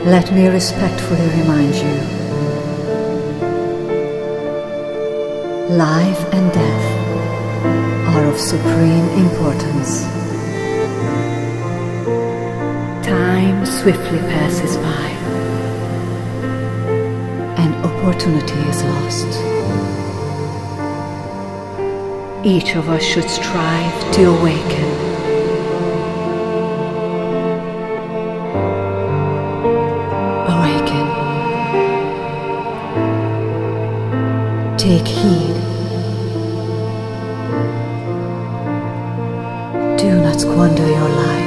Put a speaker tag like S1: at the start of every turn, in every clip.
S1: Let me respectfully remind you, life and death are of supreme importance. Time swiftly passes by, and opportunity is lost. Each of us should strive to awaken. Awaken. Take heed. Do not squander your life.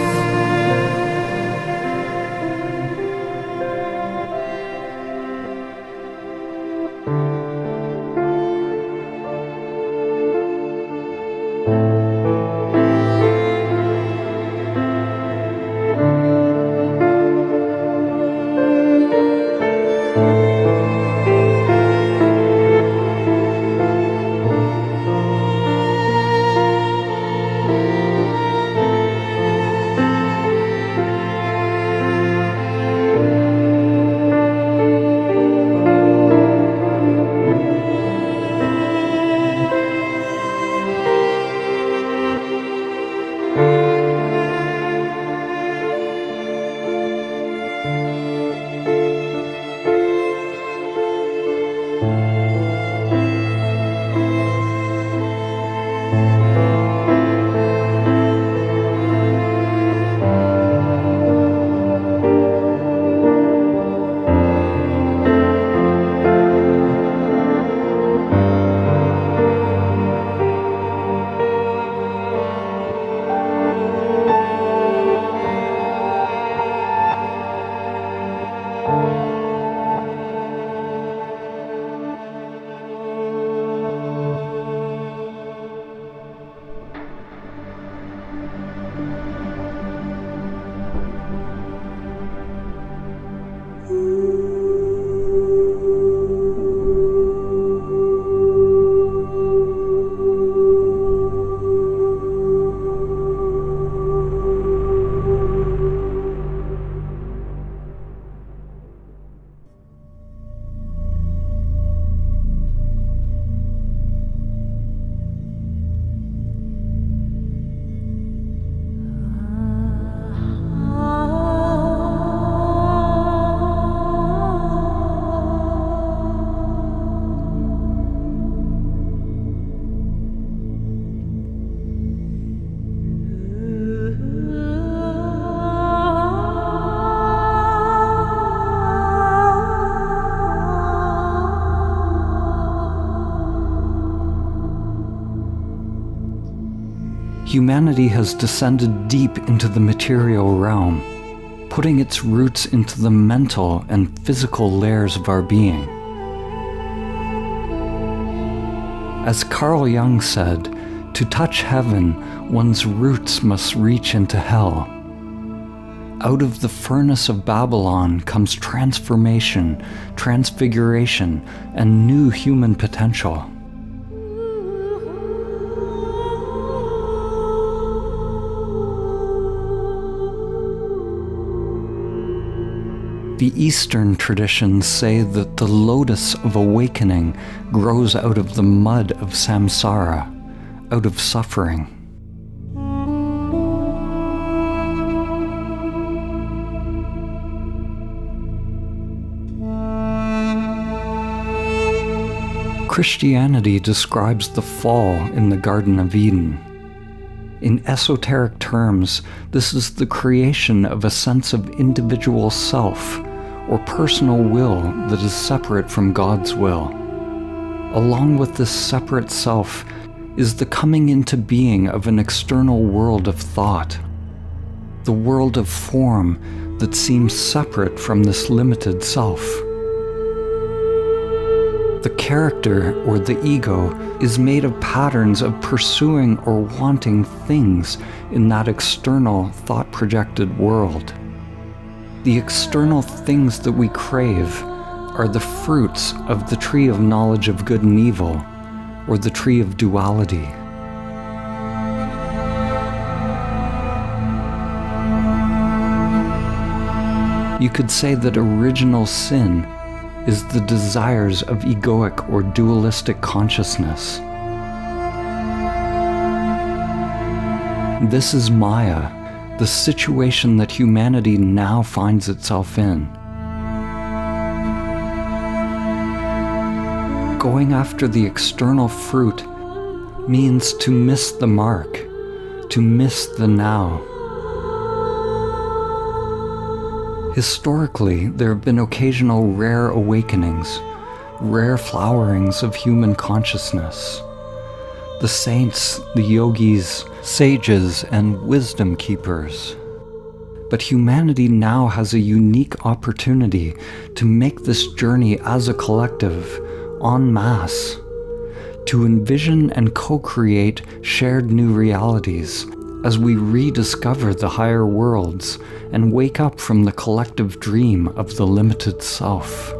S2: Humanity has descended deep into the material realm, putting its roots into the mental and physical layers of our being. As Carl Jung said, to touch heaven, one's roots must reach into hell. Out of the furnace of Babylon comes transformation, transfiguration, and new human potential. The Eastern traditions say that the lotus of awakening grows out of the mud of samsara, out of suffering. Christianity describes the fall in the Garden of Eden. In esoteric terms, this is the creation of a sense of individual self, or personal will that is separate from God's will. Along with this separate self is the coming into being of an external world of thought, the world of form that seems separate from this limited self. The character, or the ego, is made of patterns of pursuing or wanting things in that external, thought-projected world. The external things that we crave are the fruits of the tree of knowledge of good and evil, or the tree of duality. You could say that original sin is the desires of egoic or dualistic consciousness. This is Maya, the situation that humanity now finds itself in. Going after the external fruit means to miss the mark, to miss the now. Historically, there have been occasional rare awakenings, rare flowerings of human consciousness. The saints, the yogis, sages, and wisdom keepers. But humanity now has a unique opportunity to make this journey as a collective, en masse, to envision and co-create shared new realities as we rediscover the higher worlds and wake up from the collective dream of the limited self.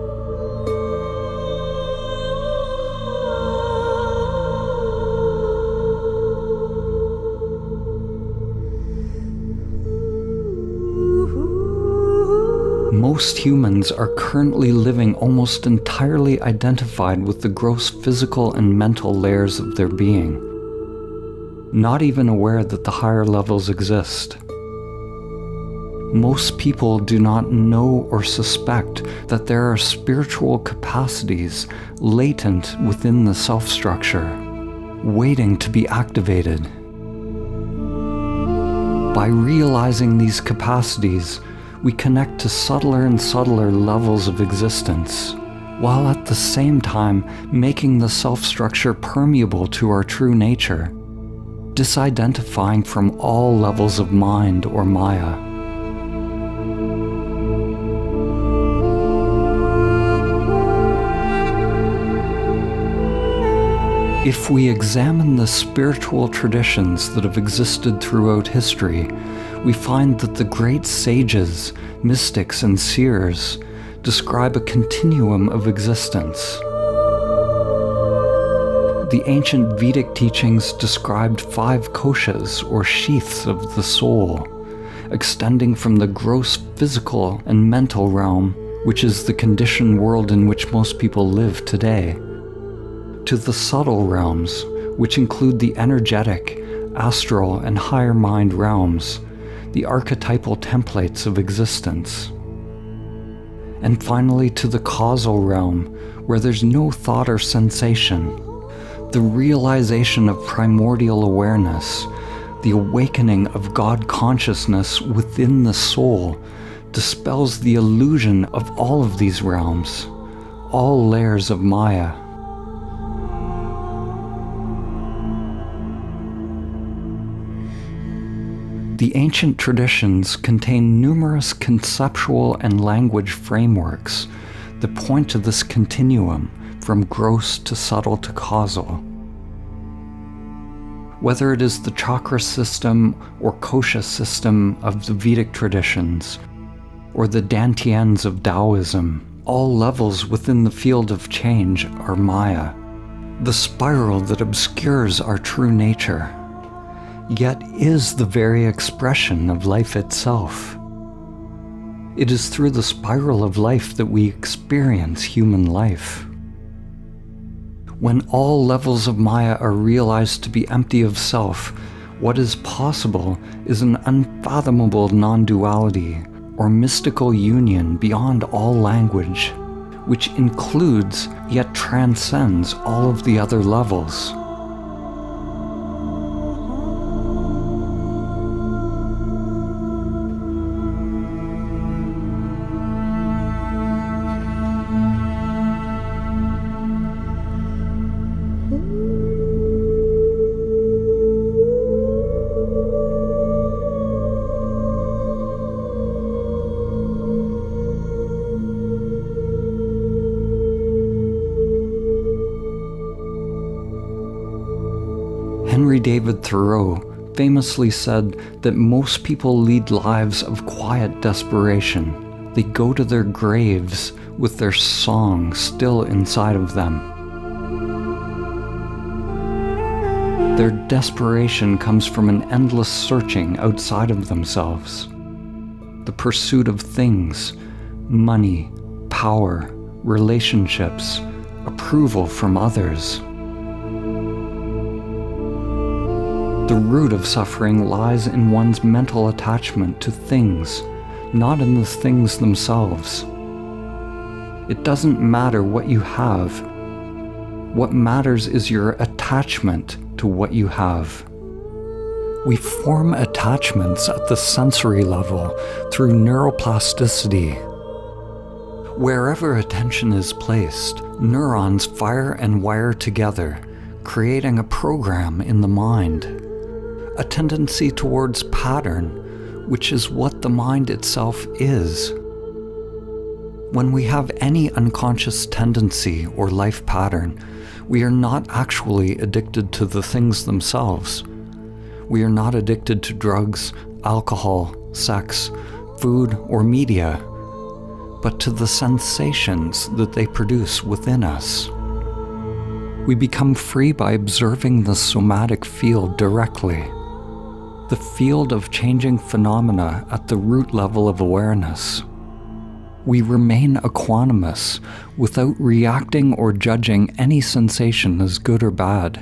S2: Most humans are currently living almost entirely identified with the gross physical and mental layers of their being, not even aware that the higher levels exist. Most people do not know or suspect that there are spiritual capacities latent within the self-structure, waiting to be activated. By realizing these capacities, we connect to subtler and subtler levels of existence, while at the same time making the self-structure permeable to our true nature, disidentifying from all levels of mind or Maya. If we examine the spiritual traditions that have existed throughout history, we find that the great sages, mystics, and seers describe a continuum of existence. The ancient Vedic teachings described 5 koshas, or sheaths of the soul, extending from the gross physical and mental realm, which is the conditioned world in which most people live today, to the subtle realms, which include the energetic, astral, and higher mind realms, the archetypal templates of existence. And finally to the causal realm, where there's no thought or sensation, the realization of primordial awareness, the awakening of God consciousness within the soul, dispels the illusion of all of these realms, all layers of Maya. The ancient traditions contain numerous conceptual and language frameworks that point to this continuum from gross to subtle to causal. Whether it is the chakra system or kosha system of the Vedic traditions, or the dantians of Taoism, all levels within the field of change are Maya, the spiral that obscures our true nature, yet is the very expression of life itself. It is through the spiral of life that we experience human life. When all levels of Maya are realized to be empty of self, what is possible is an unfathomable non-duality, or mystical union beyond all language, which includes yet transcends all of the other levels. Henry David Thoreau famously said that most people lead lives of quiet desperation. They go to their graves with their song still inside of them. Their desperation comes from an endless searching outside of themselves, the pursuit of things, money, power, relationships, approval from others. The root of suffering lies in one's mental attachment to things, not in the things themselves. It doesn't matter what you have. What matters is your attachment to what you have. We form attachments at the sensory level through neuroplasticity. Wherever attention is placed, neurons fire and wire together, creating a program in the mind. A tendency towards pattern, which is what the mind itself is. When we have any unconscious tendency or life pattern, we are not actually addicted to the things themselves. We are not addicted to drugs, alcohol, sex, food, or media, but to the sensations that they produce within us. We become free by observing the somatic field directly, the field of changing phenomena at the root level of awareness. We remain equanimous without reacting or judging any sensation as good or bad.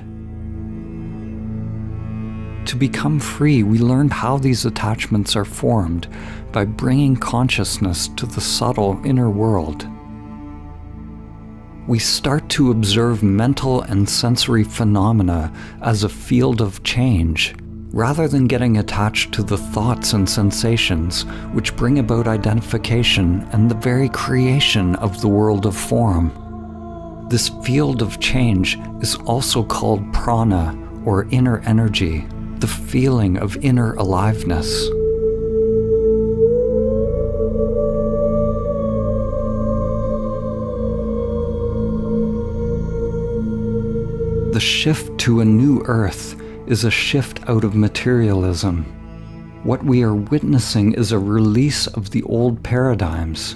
S2: To become free, we learned how these attachments are formed by bringing consciousness to the subtle inner world. We start to observe mental and sensory phenomena as a field of change, rather than getting attached to the thoughts and sensations which bring about identification and the very creation of the world of form. This field of change is also called prana, or inner energy, the feeling of inner aliveness. The shift to a new earth is a shift out of materialism. What we are witnessing is a release of the old paradigms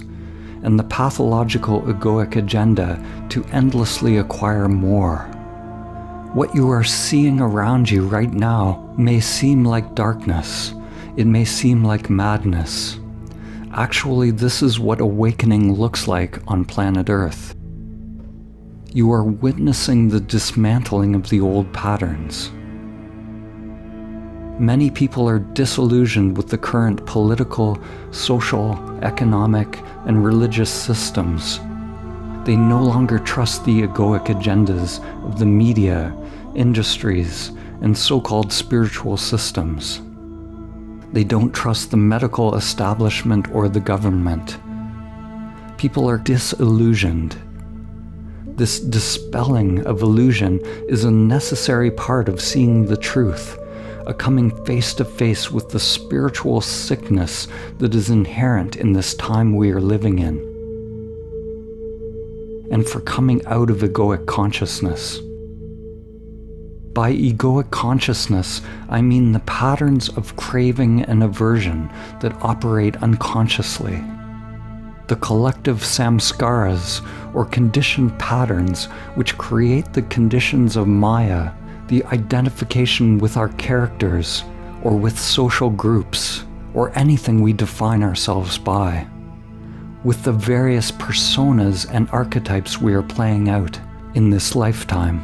S2: and the pathological egoic agenda to endlessly acquire more. What you are seeing around you right now may seem like darkness. It may seem like madness. Actually, this is what awakening looks like on planet Earth. You are witnessing the dismantling of the old patterns. Many people are disillusioned with the current political, social, economic, and religious systems. They no longer trust the egoic agendas of the media, industries, and so-called spiritual systems. They don't trust the medical establishment or the government. People are disillusioned. This dispelling of illusion is a necessary part of seeing the truth, a coming face to face with the spiritual sickness that is inherent in this time we are living in, and for coming out of egoic consciousness. By egoic consciousness, I mean the patterns of craving and aversion that operate unconsciously. The collective samskaras, or conditioned patterns, which create the conditions of Maya, the identification with our characters, or with social groups, or anything we define ourselves by, with the various personas and archetypes we are playing out in this lifetime.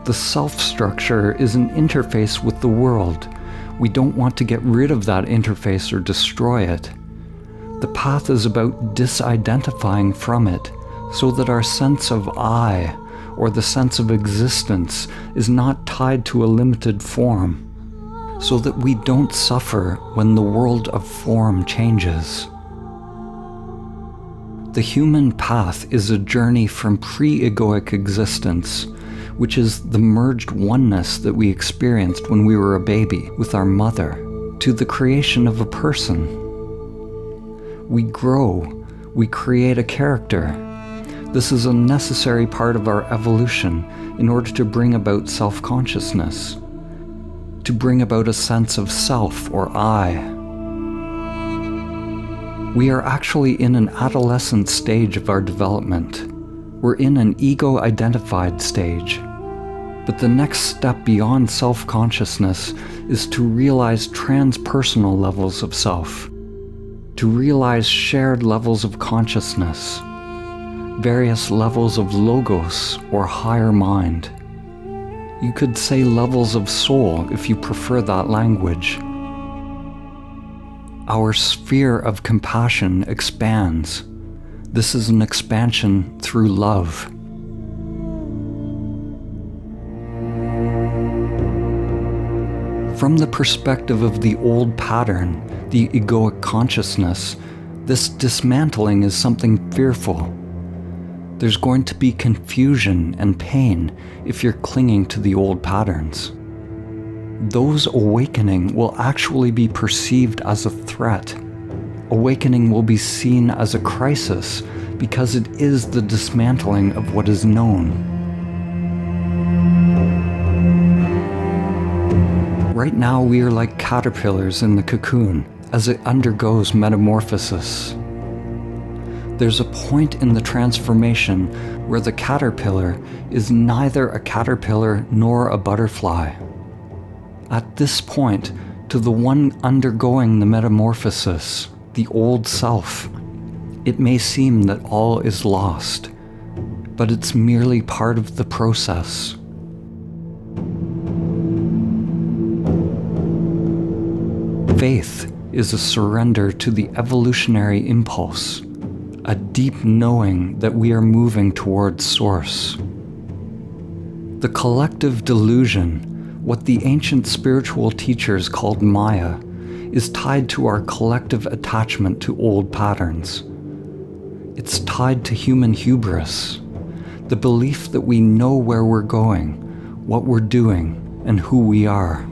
S2: The self-structure is an interface with the world. We don't want to get rid of that interface or destroy it. The path is about disidentifying from it, so that our sense of I, or the sense of existence, is not tied to a limited form, so that we don't suffer when the world of form changes. The human path is a journey from pre-egoic existence, which is the merged oneness that we experienced when we were a baby with our mother, to the creation of a person. We grow, we create a character. This is a necessary part of our evolution in order to bring about self-consciousness, to bring about a sense of self or I. We are actually in an adolescent stage of our development. We're in an ego-identified stage. But the next step beyond self-consciousness is to realize transpersonal levels of self. to realize shared levels of consciousness, various levels of logos or higher mind. You could say levels of soul if you prefer that language. Our sphere of compassion expands. This is an expansion through love. From the perspective of the old pattern, the egoic consciousness, this dismantling is something fearful. There's going to be confusion and pain if you're clinging to the old patterns. Those awakening will actually be perceived as a threat. Awakening will be seen as a crisis because it is the dismantling of what is known. Right now we are like caterpillars in the cocoon as it undergoes metamorphosis. There's a point in the transformation where the caterpillar is neither a caterpillar nor a butterfly. At this point, to the one undergoing the metamorphosis, the old self, it may seem that all is lost, but it's merely part of the process. Faith is a surrender to the evolutionary impulse, a deep knowing that we are moving towards Source. The collective delusion, what the ancient spiritual teachers called Maya, is tied to our collective attachment to old patterns. It's tied to human hubris, the belief that we know where we're going, what we're doing, and who we are.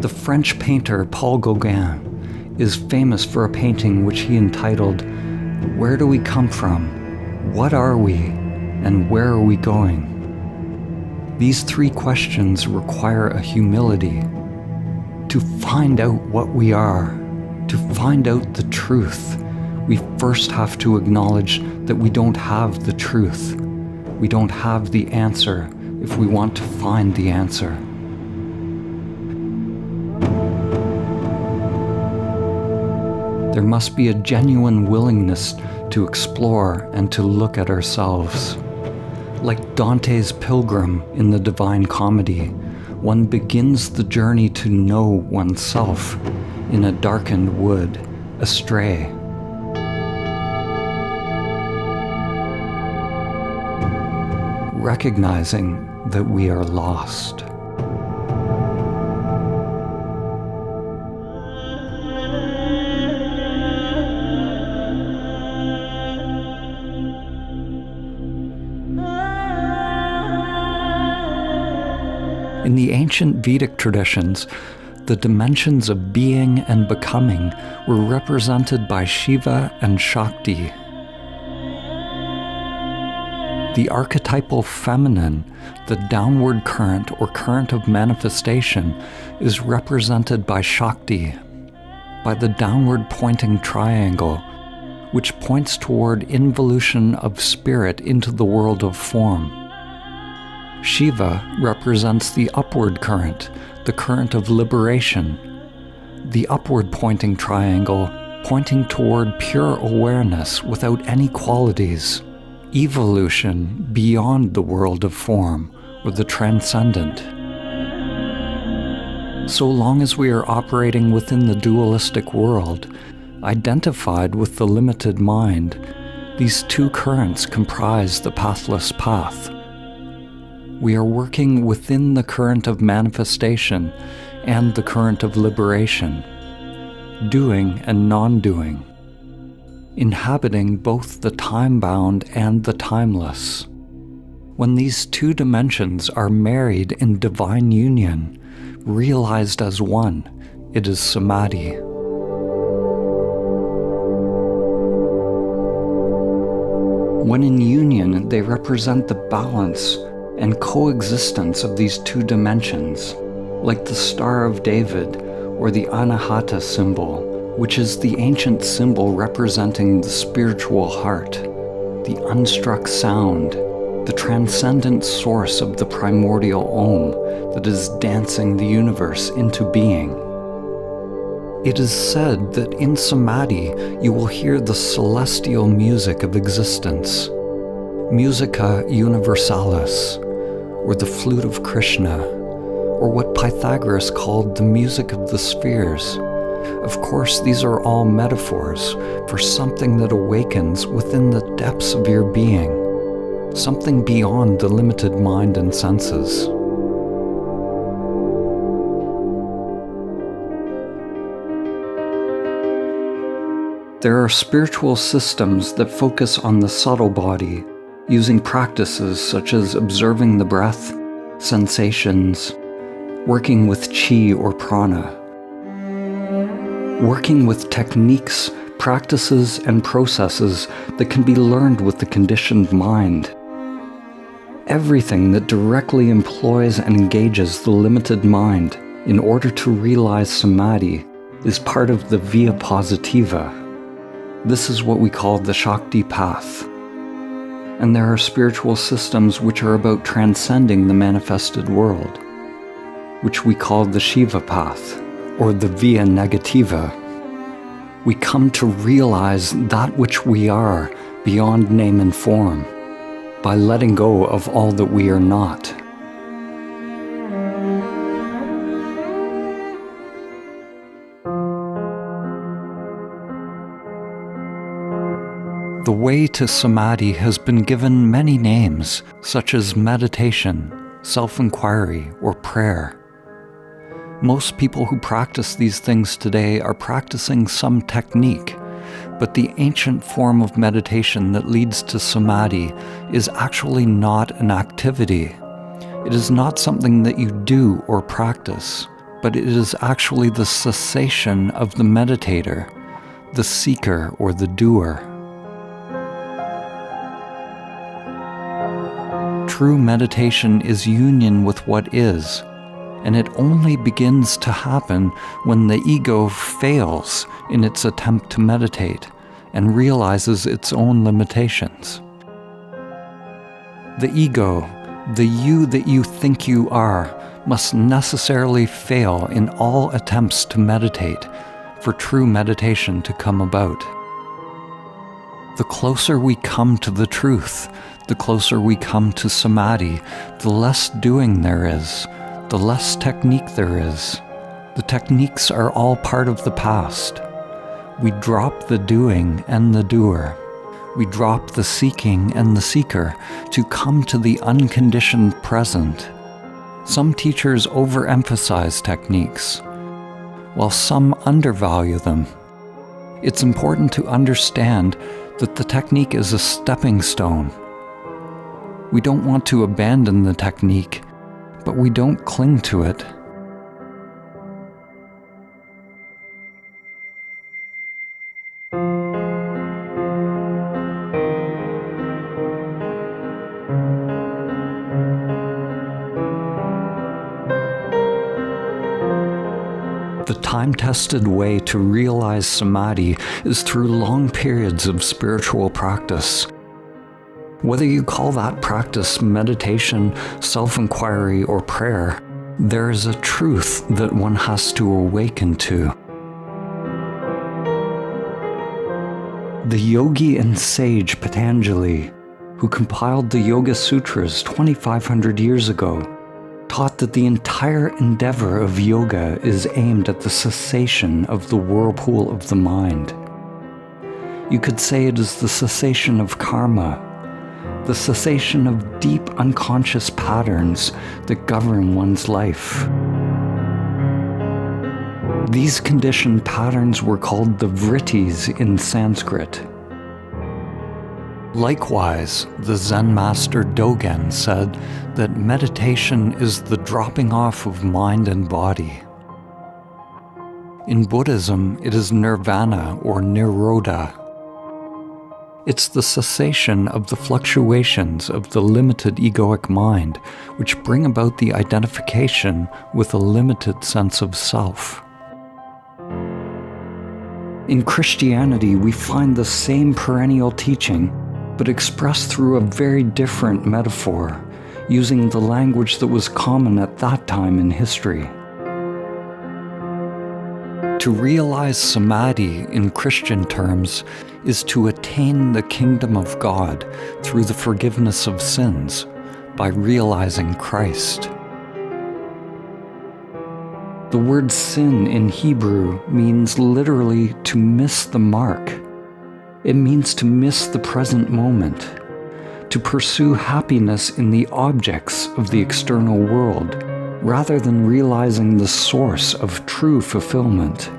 S2: The French painter Paul Gauguin is famous for a painting which he entitled, "Where do we come from? What are we? And where are we going?" These three questions require a humility. To find out what we are, to find out the truth, we first have to acknowledge that we don't have the truth. We don't have the answer if we want to find the answer. There must be a genuine willingness to explore and to look at ourselves. Like Dante's pilgrim in the Divine Comedy, one begins the journey to know oneself in a darkened wood, astray. Recognizing that we are lost. In the ancient Vedic traditions, the dimensions of being and becoming were represented by Shiva and Shakti. The archetypal feminine, the downward current or current of manifestation, is represented by Shakti, by the downward pointing triangle, which points toward involution of spirit into the world of form. Shiva represents the upward current, the current of liberation, the upward pointing triangle pointing toward pure awareness without any qualities, evolution beyond the world of form or the transcendent. So long as we are operating within the dualistic world, identified with the limited mind, these two currents comprise the pathless path. We are working within the current of manifestation and the current of liberation, doing and non-doing, inhabiting both the time-bound and the timeless. When these two dimensions are married in divine union, realized as one, it is Samadhi. When in union, they represent the balance and coexistence of these two dimensions, like the Star of David or the Anahata symbol, which is the ancient symbol representing the spiritual heart, the unstruck sound, the transcendent source of the primordial Om that is dancing the universe into being. It is said that in Samadhi you will hear the celestial music of existence, musica universalis, or the flute of Krishna, or what Pythagoras called the music of the spheres. Of course, these are all metaphors for something that awakens within the depths of your being, something beyond the limited mind and senses. There are spiritual systems that focus on the subtle body, using practices such as observing the breath, sensations, working with chi or prana, working with techniques, practices, and processes that can be learned with the conditioned mind. Everything that directly employs and engages the limited mind in order to realize Samadhi is part of the via positiva. This is what we call the Shakti path. And there are spiritual systems which are about transcending the manifested world, which we call the Shiva path, or the via negativa. We come to realize that which we are beyond name and form, by letting go of all that we are not. The way to Samadhi has been given many names, such as meditation, self-inquiry, or prayer. Most people who practice these things today are practicing some technique, but the ancient form of meditation that leads to Samadhi is actually not an activity. It is not something that you do or practice, but it is actually the cessation of the meditator, the seeker or the doer. True meditation is union with what is, and it only begins to happen when the ego fails in its attempt to meditate and realizes its own limitations. The ego, the you that you think you are, must necessarily fail in all attempts to meditate for true meditation to come about. The closer we come to the truth, the closer we come to Samadhi, the less doing there is, the less technique there is. The techniques are all part of the past. We drop the doing and the doer. We drop the seeking and the seeker to come to the unconditioned present. Some teachers overemphasize techniques, while some undervalue them. It's important to understand that the technique is a stepping stone. We don't want to abandon the technique, but we don't cling to it. The time-tested way to realize Samadhi is through long periods of spiritual practice. Whether you call that practice meditation, self-inquiry, or prayer, there is a truth that one has to awaken to. The yogi and sage Patanjali, who compiled the Yoga Sutras 2,500 years ago, taught that the entire endeavor of yoga is aimed at the cessation of the whirlpool of the mind. You could say it is the cessation of karma, the cessation of deep unconscious patterns that govern one's life. These conditioned patterns were called the vrittis in Sanskrit. Likewise, the Zen master Dogen said that meditation is the dropping off of mind and body. In Buddhism, it is nirvana or nirodha. It's the cessation of the fluctuations of the limited egoic mind, which bring about the identification with a limited sense of self. In Christianity, we find the same perennial teaching, but expressed through a very different metaphor, using the language that was common at that time in history. To realize Samadhi in Christian terms is to attain the kingdom of God through the forgiveness of sins by realizing Christ. The word sin in Hebrew means literally to miss the mark. It means to miss the present moment, to pursue happiness in the objects of the external world, rather than realizing the source of true fulfillment.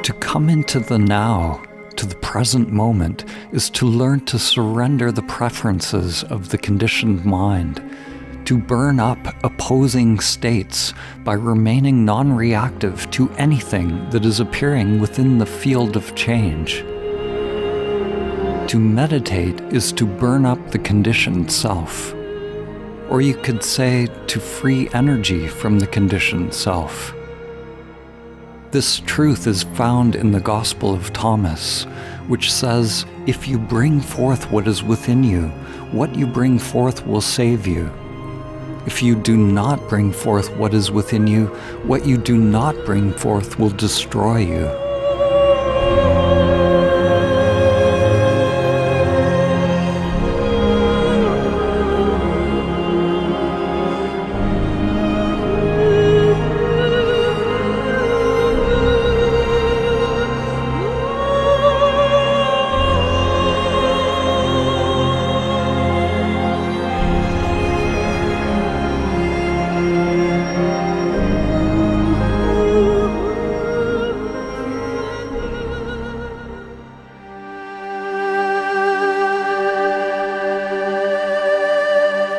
S2: To come into the now, to the present moment, is to learn to surrender the preferences of the conditioned mind, to burn up opposing states by remaining non-reactive to anything that is appearing within the field of change. To meditate is to burn up the conditioned self, or you could say to free energy from the conditioned self. This truth is found in the Gospel of Thomas, which says, "If you bring forth what is within you, what you bring forth will save you. If you do not bring forth what is within you, what you do not bring forth will destroy you."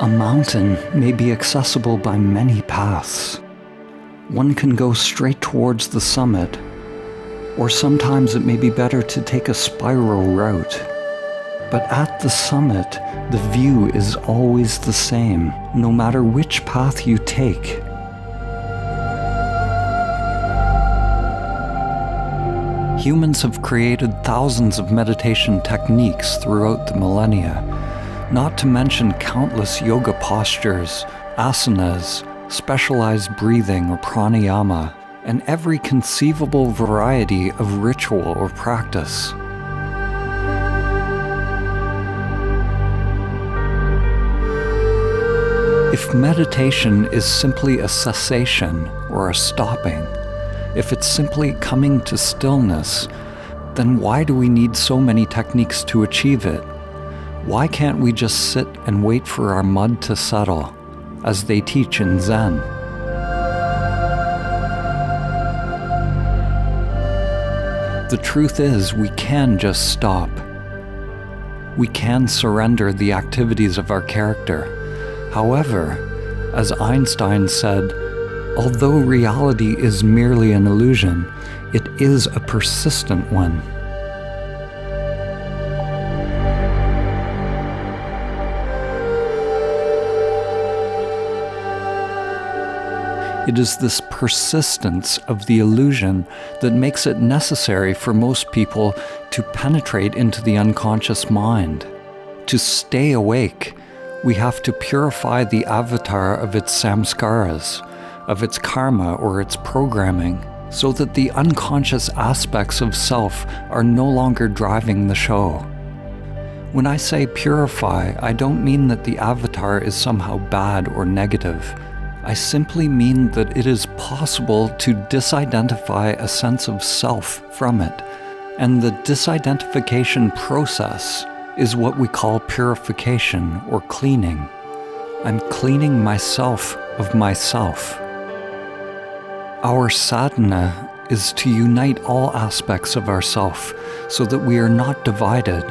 S2: A mountain may be accessible by many paths. One can go straight towards the summit, or sometimes it may be better to take a spiral route. But at the summit, the view is always the same, no matter which path you take. Humans have created thousands of meditation techniques throughout the millennia, not to mention countless yoga postures, asanas, specialized breathing or pranayama, and every conceivable variety of ritual or practice. If meditation is simply a cessation or a stopping, if it's simply coming to stillness, then why do we need so many techniques to achieve it? Why can't we just sit and wait for our mud to settle, as they teach in Zen? The truth is, we can just stop. We can surrender the activities of our character. However, as Einstein said, although reality is merely an illusion, it is a persistent one. It is this persistence of the illusion that makes it necessary for most people to penetrate into the unconscious mind. To stay awake, we have to purify the avatar of its samskaras, of its karma or its programming, so that the unconscious aspects of self are no longer driving the show. When I say purify, I don't mean that the avatar is somehow bad or negative. I simply mean that it is possible to disidentify a sense of self from it, and the disidentification process is what we call purification or cleaning. I'm cleaning myself of myself. Our sadhana is to unite all aspects of ourself so that we are not divided.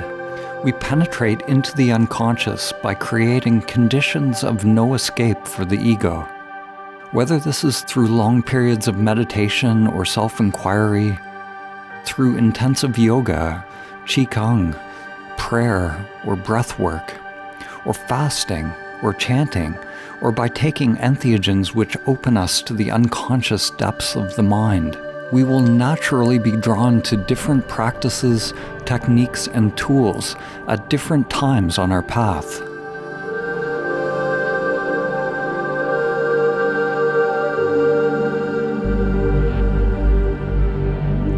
S2: We penetrate into the unconscious by creating conditions of no escape for the ego. Whether this is through long periods of meditation or self-inquiry, through intensive yoga, qigong, prayer or breath work, or fasting or chanting, or by taking entheogens which open us to the unconscious depths of the mind, we will naturally be drawn to different practices, techniques, and tools at different times on our path.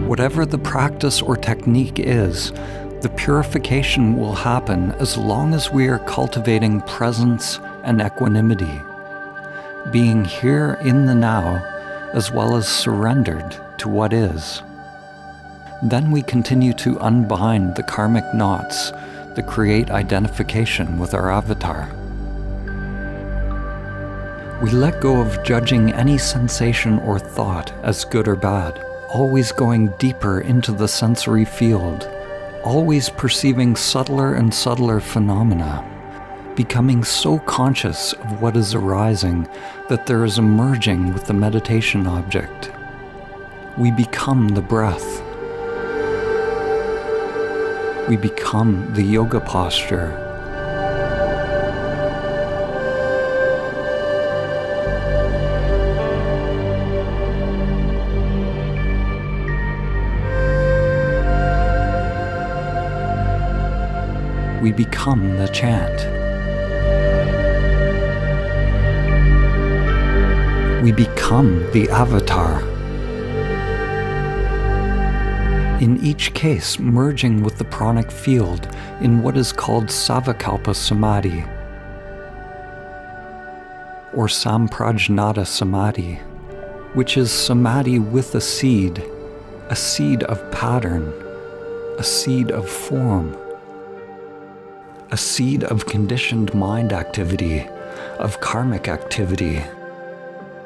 S2: Whatever the practice or technique is, the purification will happen as long as we are cultivating presence and equanimity, being here in the now, as well as surrendered to what is. Then we continue to unbind the karmic knots that create identification with our avatar. We let go of judging any sensation or thought as good or bad, always going deeper into the sensory field, always perceiving subtler and subtler phenomena, becoming so conscious of what is arising that there is a merging with the meditation object. We become the breath. We become the yoga posture. We become the chant. We become the avatar. In each case, merging with the pranic field in what is called Savikalpa Samadhi, or Samprajnata Samadhi, which is samadhi with a seed of pattern, a seed of form, a seed of conditioned mind activity, of karmic activity.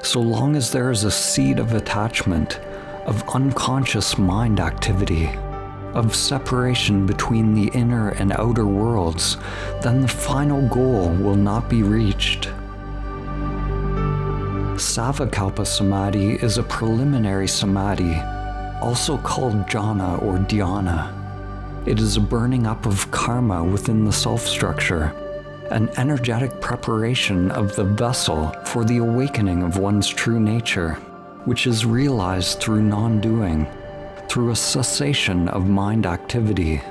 S2: So long as there is a seed of attachment, of unconscious mind activity, of separation between the inner and outer worlds, then the final goal will not be reached. Savikalpa Samadhi is a preliminary samadhi, also called jhana or dhyana. It is a burning up of karma within the self-structure, an energetic preparation of the vessel for the awakening of one's true nature, which is realized through non-doing, through a cessation of mind activity.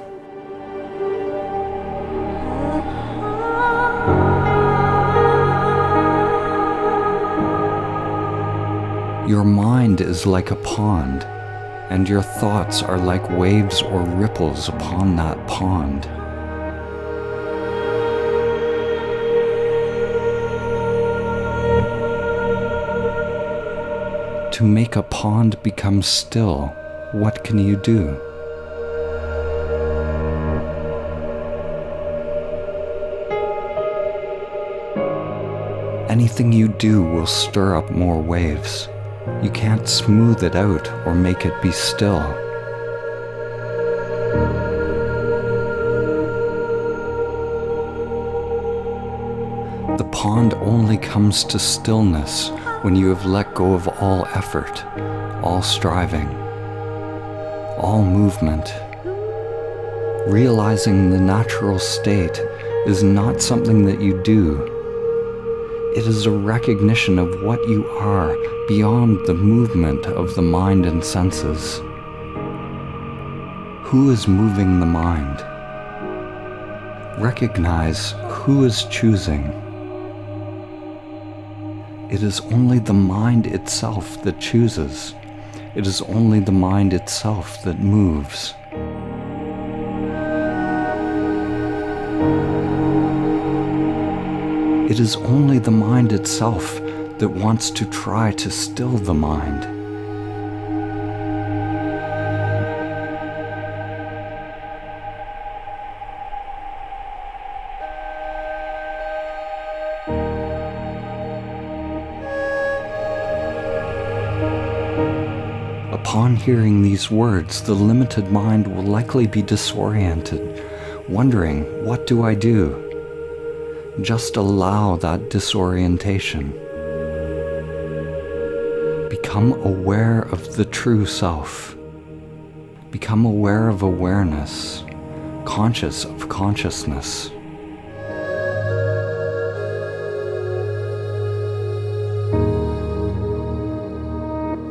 S2: Your mind is like a pond, and your thoughts are like waves or ripples upon that pond. To make a pond become still, what can you do? Anything you do will stir up more waves. You can't smooth it out or make it be still. The pond only comes to stillness when you have let go of all effort, all striving, all movement. Realizing the natural state is not something that you do. It is a recognition of what you are beyond the movement of the mind and senses. Who is moving the mind? Recognize who is choosing. It is only the mind itself that chooses. It is only the mind itself that moves. It is only the mind itself that wants to try to still the mind. Upon hearing these words, the limited mind will likely be disoriented, wondering, what do I do? Just allow that disorientation. Become aware of the true self. Become aware of awareness, conscious of consciousness.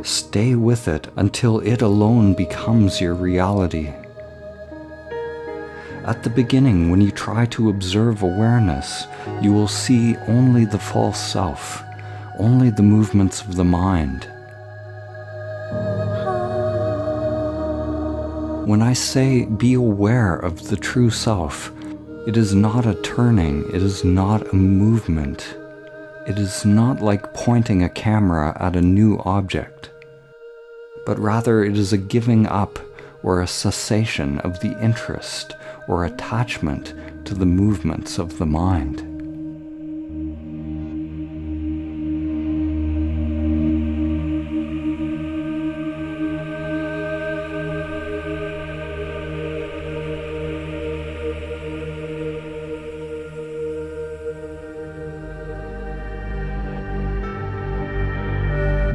S2: Stay with it until it alone becomes your reality. At the beginning, when you try to observe awareness, you will see only the false self, only the movements of the mind. When I say be aware of the true self, it is not a turning, it is not a movement. It is not like pointing a camera at a new object, but rather it is a giving up or a cessation of the interest or attachment to the movements of the mind.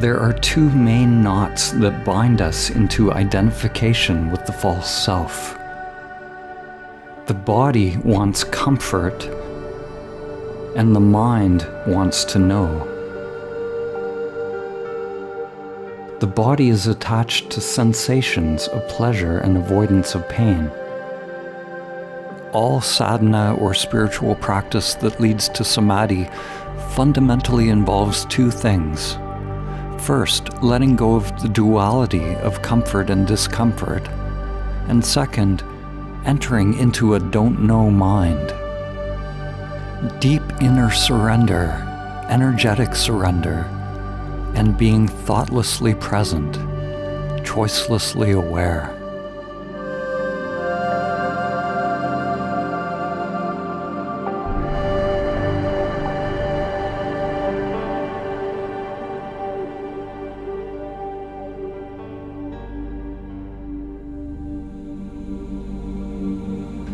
S2: There are two main knots that bind us into identification with the false self. The body wants comfort, and the mind wants to know. The body is attached to sensations of pleasure and avoidance of pain. All sadhana or spiritual practice that leads to samadhi fundamentally involves two things. First, letting go of the duality of comfort and discomfort, and second, entering into a don't-know mind. Deep inner surrender, energetic surrender, and being thoughtlessly present, choicelessly aware.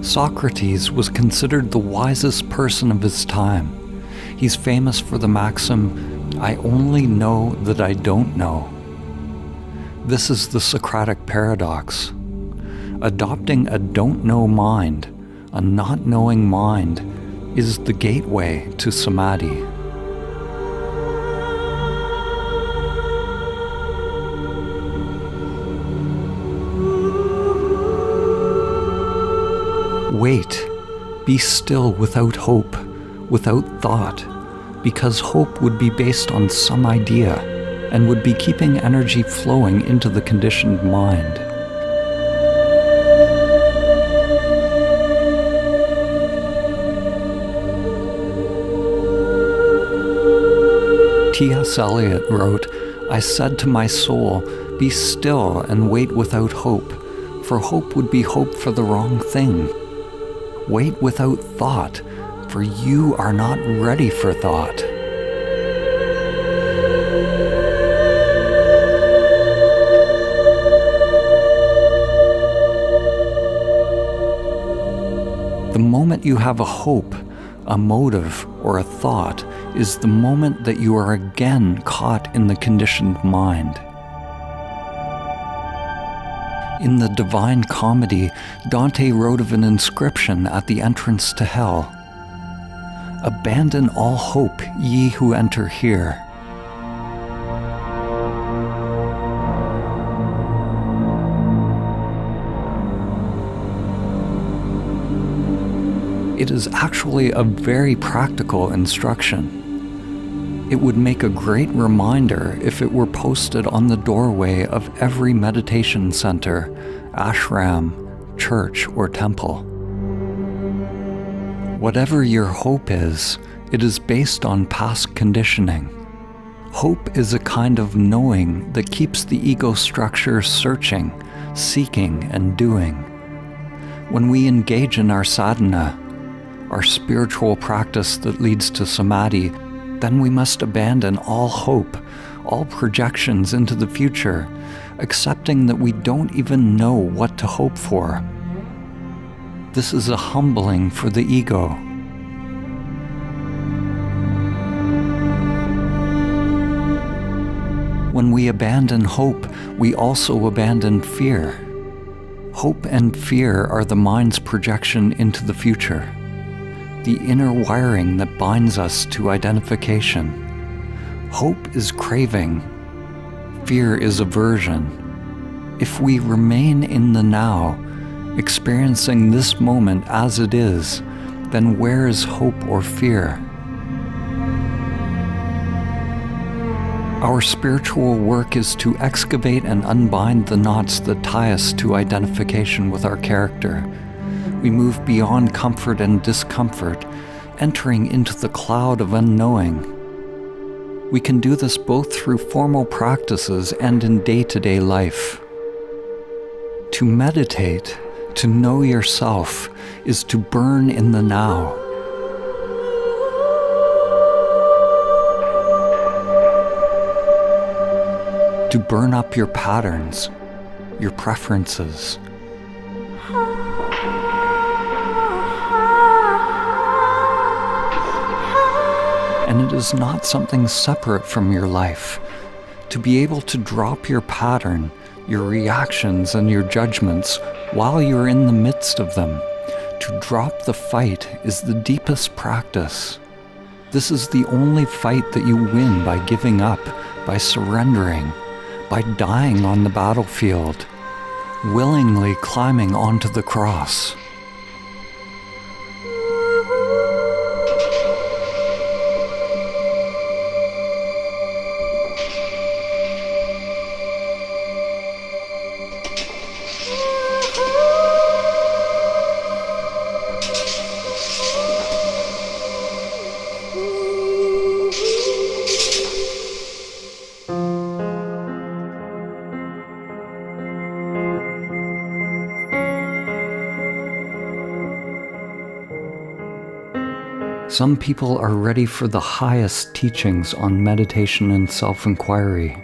S2: Socrates was considered the wisest person of his time. He's famous for the maxim, "I only know that I don't know." This is the Socratic paradox. Adopting a don't-know mind, a not-knowing mind, is the gateway to samadhi. Wait, be still without hope, without thought, because hope would be based on some idea and would be keeping energy flowing into the conditioned mind. T.S. Eliot wrote, "I said to my soul, be still and wait without hope, for hope would be hope for the wrong thing. Wait without thought, for you are not ready for thought." The moment you have a hope, a motive, or a thought is the moment that you are again caught in the conditioned mind. In the Divine Comedy, Dante wrote of an inscription at the entrance to hell. "Abandon all hope, ye who enter here." It is actually a very practical instruction. It would make a great reminder if it were posted on the doorway of every meditation center, ashram, church, or temple. Whatever your hope is, it is based on past conditioning. Hope is a kind of knowing that keeps the ego structure searching, seeking, and doing. When we engage in our sadhana, our spiritual practice that leads to samadhi, then we must abandon all hope, all projections into the future, accepting that we don't even know what to hope for. This is a humbling for the ego. When we abandon hope, we also abandon fear. Hope and fear are the mind's projection into the future, the inner wiring that binds us to identification. Hope is craving. Fear is aversion. If we remain in the now, experiencing this moment as it is, then where is hope or fear? Our spiritual work is to excavate and unbind the knots that tie us to identification with our character. We move beyond comfort and discomfort, entering into the cloud of unknowing. We can do this both through formal practices and in day-to-day life. To meditate, to know yourself, is to burn in the now. To burn up your patterns, your preferences. And it is not something separate from your life. To be able to drop your pattern, your reactions and your judgments while you're in the midst of them. To drop the fight is the deepest practice. This is the only fight that you win by giving up, by surrendering, by dying on the battlefield, willingly climbing onto the cross. Some people are ready for the highest teachings on meditation and self-inquiry,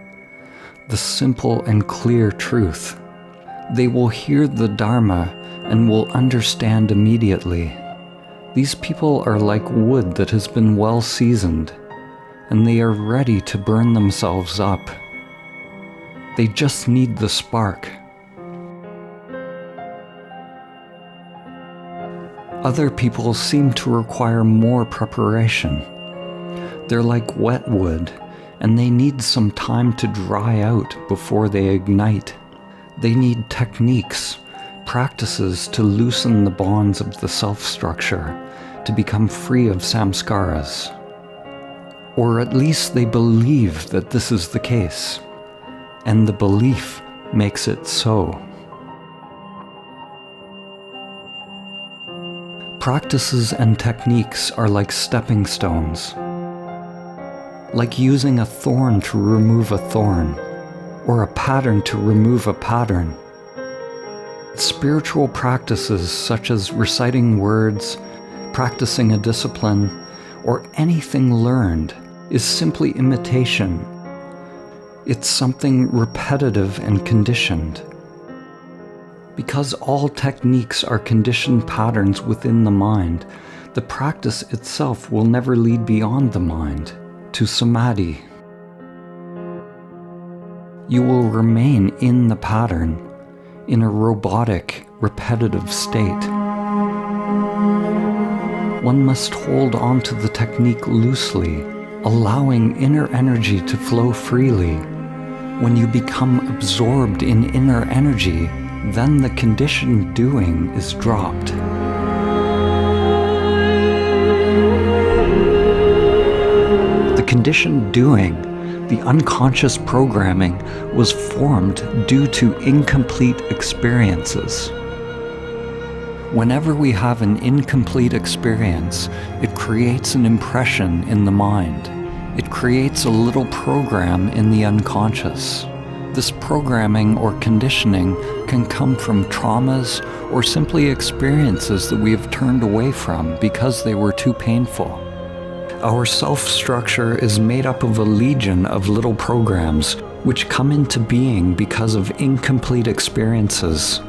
S2: the simple and clear truth. They will hear the Dharma and will understand immediately. These people are like wood that has been well seasoned, and they are ready to burn themselves up. They just need the spark. Other people seem to require more preparation. They're like wet wood, and they need some time to dry out before they ignite. They need techniques, practices to loosen the bonds of the self-structure, to become free of samskaras. Or at least they believe that this is the case, and the belief makes it so. Practices and techniques are like stepping stones, like using a thorn to remove a thorn, or a pattern to remove a pattern. Spiritual practices such as reciting words, practicing a discipline, or anything learned is simply imitation. It's something repetitive and conditioned. Because all techniques are conditioned patterns within the mind, the practice itself will never lead beyond the mind, to Samadhi. You will remain in the pattern, in a robotic, repetitive state. One must hold on to the technique loosely, allowing inner energy to flow freely. When you become absorbed in inner energy, then the conditioned doing is dropped. The conditioned doing, the unconscious programming, was formed due to incomplete experiences. Whenever we have an incomplete experience, it creates an impression in the mind. It creates a little program in the unconscious. This programming or conditioning can come from traumas or simply experiences that we have turned away from because they were too painful. Our self-structure is made up of a legion of little programs which come into being because of incomplete experiences.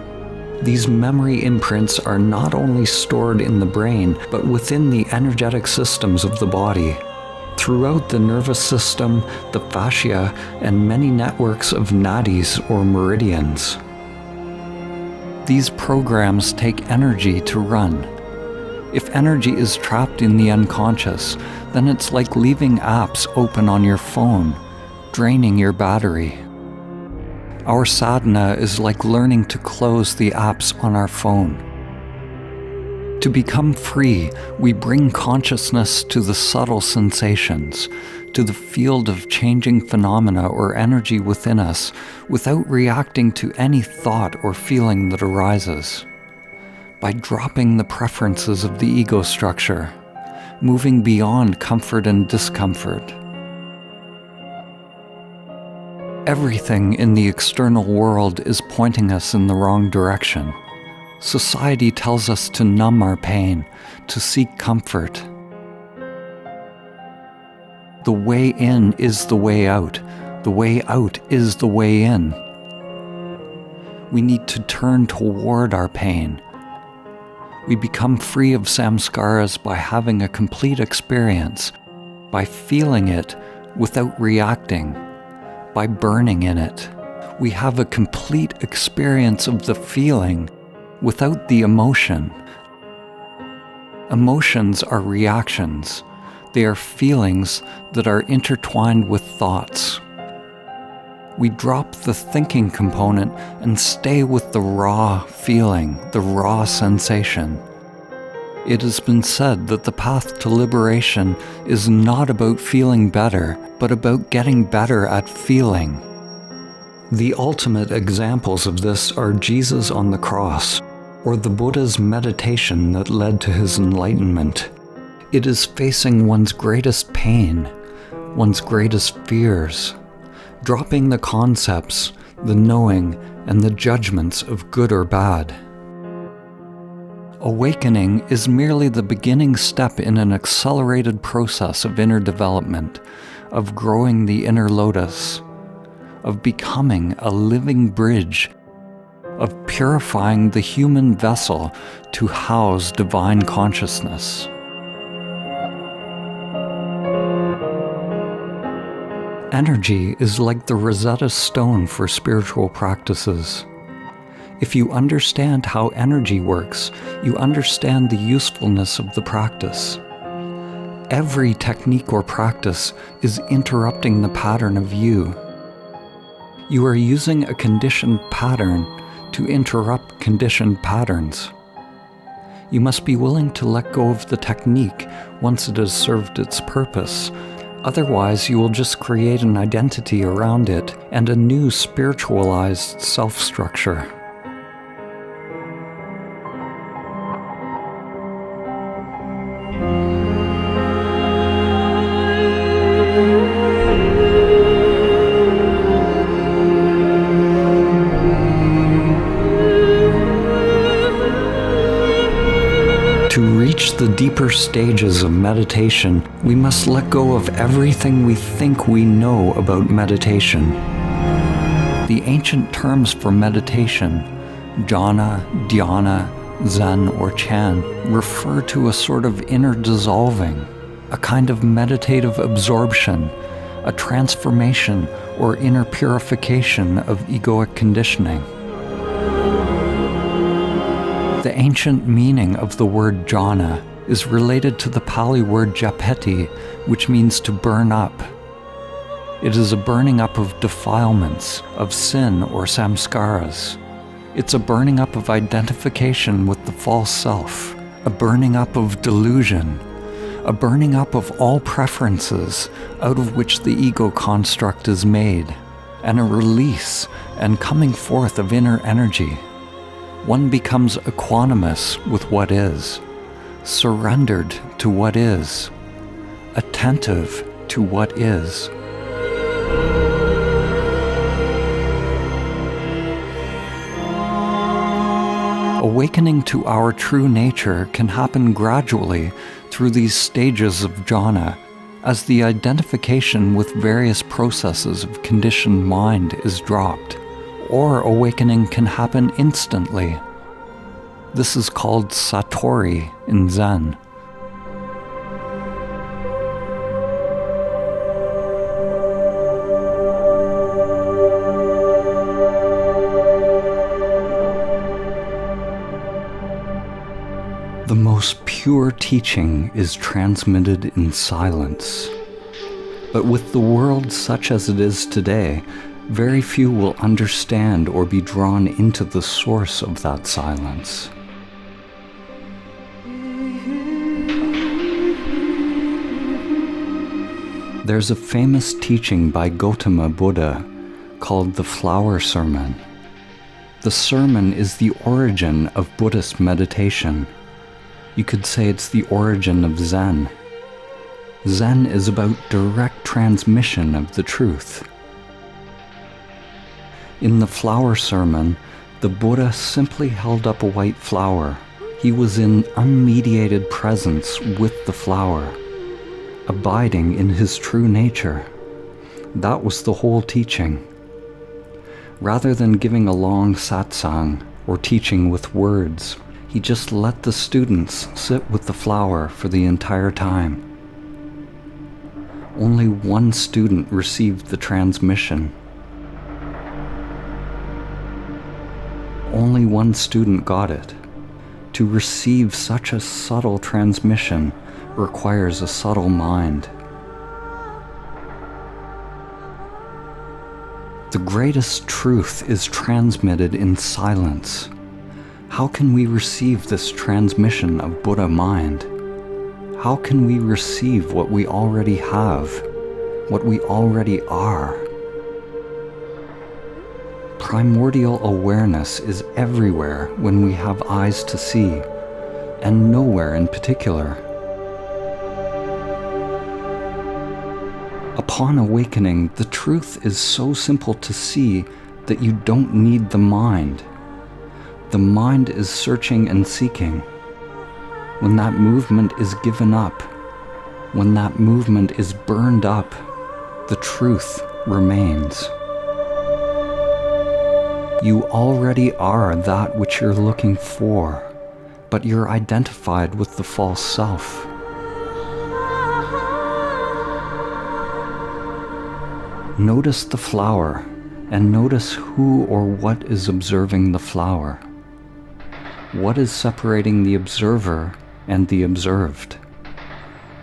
S2: These memory imprints are not only stored in the brain, but within the energetic systems of the body. throughout the nervous system, the fascia, and many networks of nadis or meridians. These programs take energy to run. If energy is trapped in the unconscious, then it's like leaving apps open on your phone, draining your battery. Our sadhana is like learning to close the apps on our phone. To become free, we bring consciousness to the subtle sensations, to the field of changing phenomena or energy within us, without reacting to any thought or feeling that arises. By dropping the preferences of the ego structure, moving beyond comfort and discomfort. Everything in the external world is pointing us in the wrong direction. Society tells us to numb our pain, to seek comfort. The way in is the way out. The way out is the way in. We need to turn toward our pain. We become free of samskaras by having a complete experience, by feeling it without reacting, by burning in it. We have a complete experience of the feeling without the emotion. Emotions are reactions. They are feelings that are intertwined with thoughts. We drop the thinking component and stay with the raw feeling, the raw sensation. It has been said that the path to liberation is not about feeling better, but about getting better at feeling. The ultimate examples of this are Jesus on the cross, or the Buddha's meditation that led to his enlightenment. It is facing one's greatest pain, one's greatest fears, dropping the concepts, the knowing, and the judgments of good or bad. Awakening is merely the beginning step in an accelerated process of inner development, of growing the inner lotus, of becoming a living bridge, of purifying the human vessel to house divine consciousness. Energy is like the Rosetta Stone for spiritual practices. If you understand how energy works, you understand the usefulness of the practice. Every technique or practice is interrupting the pattern of you. You are using a conditioned pattern to interrupt conditioned patterns. You must be willing to let go of the technique once it has served its purpose. Otherwise, you will just create an identity around it and a new spiritualized self-structure. To reach the deeper stages of meditation, we must let go of everything we think we know about meditation. The ancient terms for meditation, jhana, dhyana, zen, or chan, refer to a sort of inner dissolving, a kind of meditative absorption, a transformation or inner purification of egoic conditioning. The ancient meaning of the word jhana is related to the Pali word japeti, which means to burn up. It is a burning up of defilements, of sin or samskaras. It's a burning up of identification with the false self, a burning up of delusion, a burning up of all preferences out of which the ego construct is made, and a release and coming forth of inner energy. One becomes equanimous with what is, surrendered to what is, attentive to what is. Awakening to our true nature can happen gradually through these stages of jhana, as the identification with various processes of conditioned mind is dropped. Or awakening can happen instantly. This is called satori in Zen. pure teaching is transmitted in silence. But with the world such as it is today, very few will understand or be drawn into the source of that silence. There's a famous teaching by Gautama Buddha called the Flower Sermon. The sermon is the origin of Buddhist meditation. You could say it's the origin of Zen. Zen is about direct transmission of the truth. In the Flower Sermon, the Buddha simply held up a white flower. He was in unmediated presence with the flower, abiding in his true nature. That was the whole teaching. Rather than giving a long satsang or teaching with words, he just let the students sit with the flower for the entire time. Only one student received the transmission. Only one student got it. To receive such a subtle transmission requires a subtle mind. The greatest truth is transmitted in silence. How can we receive this transmission of Buddha mind? How can we receive what we already have, what we already are? Primordial awareness is everywhere when we have eyes to see, and nowhere in particular. Upon awakening, the truth is so simple to see that you don't need the mind. The mind is searching and seeking. When that movement is given up, when that movement is burned up, the truth remains. You already are that which you're looking for, but you're identified with the false self. Notice the flower, and notice who or what is observing the flower. What is separating the observer and the observed?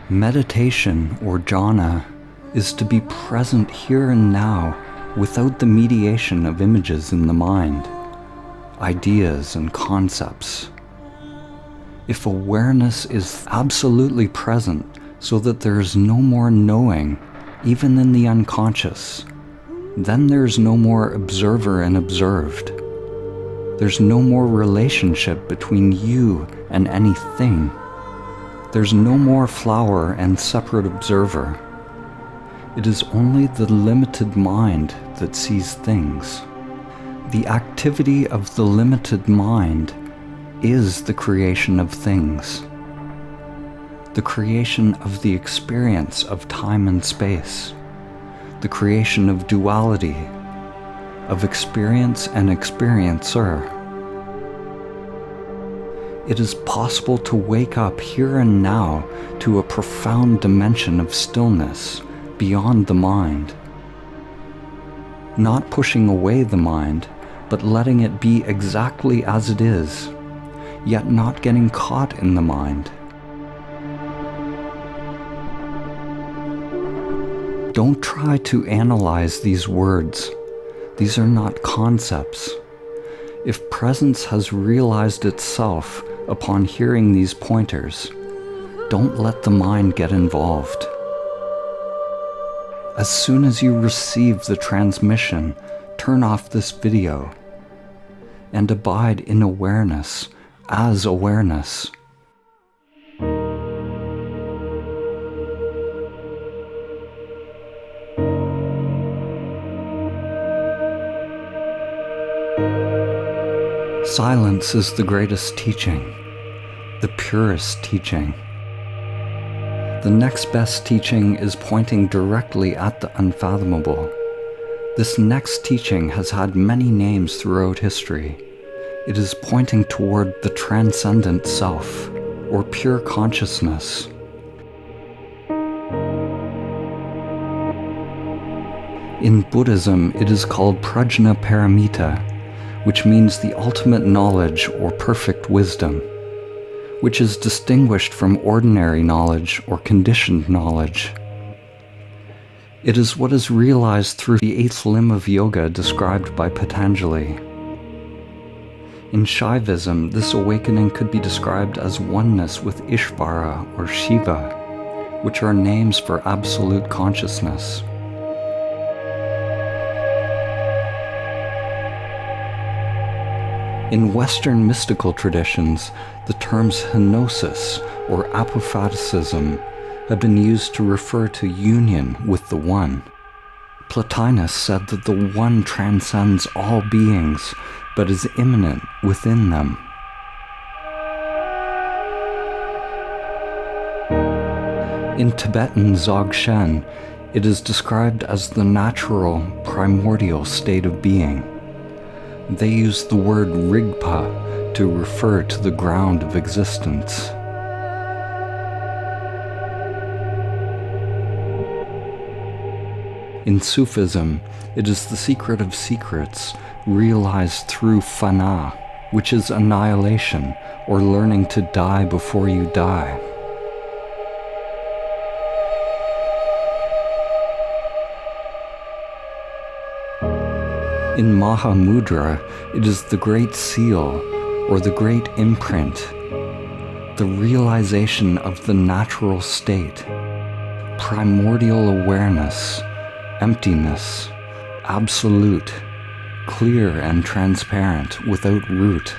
S2: Meditation, or jhana, is to be present here and now without the mediation of images in the mind, ideas and concepts. If awareness is absolutely present so that there is no more knowing, even in the unconscious, then there's no more observer and observed. There's no more relationship between you and anything. There's no more flower and separate observer. It is only the limited mind that sees things. The activity of the limited mind is the creation of things. The creation of the experience of time and space, the creation of duality, of experience and experiencer. It is possible to wake up here and now to a profound dimension of stillness beyond the mind. Not pushing away the mind, but letting it be exactly as it is, yet not getting caught in the mind. Don't try to analyze these words. These are not concepts. If presence has realized itself upon hearing these pointers, don't let the mind get involved. As soon as you receive the transmission, turn off this video and abide in awareness as awareness. Silence is the greatest teaching, the purest teaching. The next best teaching is pointing directly at the unfathomable. This next teaching has had many names throughout history. It is pointing toward the transcendent self, or pure consciousness. In Buddhism, it is called prajna paramita, which means the ultimate knowledge or perfect wisdom. which is distinguished from ordinary knowledge or conditioned knowledge. It is what is realized through the eighth limb of yoga described by Patanjali. In Shaivism, this awakening could be described as oneness with Ishvara or Shiva, which are names for absolute consciousness. In Western mystical traditions, the terms henosis or apophaticism have been used to refer to union with the One. Plotinus said that the One transcends all beings, but is immanent within them. In Tibetan Dzogchen, it is described as the natural, primordial state of being. They use the word Rigpa to refer to the ground of existence. In Sufism, it is the secret of secrets, realized through fana, which is annihilation, or learning to die before you die. In Mahamudra, it is the great seal, or the great imprint, the realization of the natural state, primordial awareness, emptiness, absolute, clear and transparent, without root.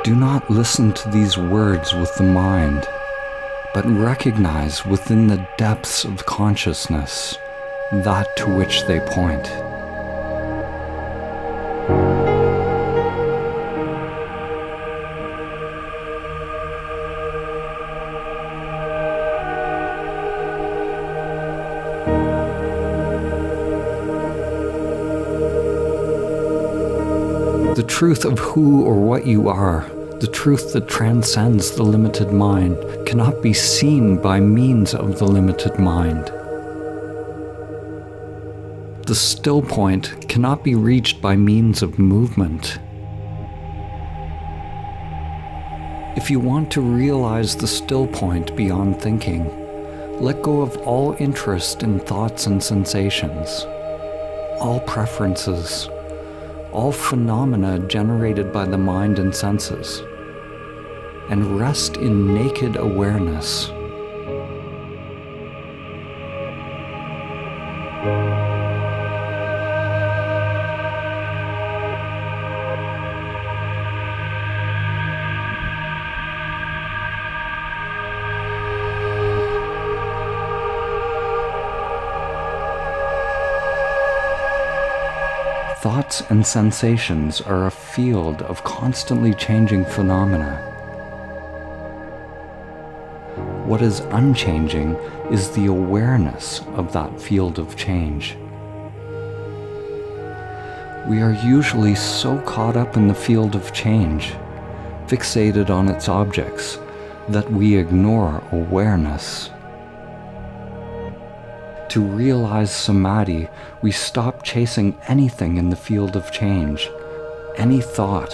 S2: Do not listen to these words with the mind, but recognize within the depths of consciousness that to which they point. The truth of who or what you are, the truth that transcends the limited mind, cannot be seen by means of the limited mind. The still point cannot be reached by means of movement. If you want to realize the still point beyond thinking, let go of all interest in thoughts and sensations, all preferences, all phenomena generated by the mind and senses, and rest in naked awareness. Thoughts and sensations are a field of constantly changing phenomena. What is unchanging is the awareness of that field of change. We are usually so caught up in the field of change, fixated on its objects, that we ignore awareness. To realize Samadhi, we stop chasing anything in the field of change, any thought,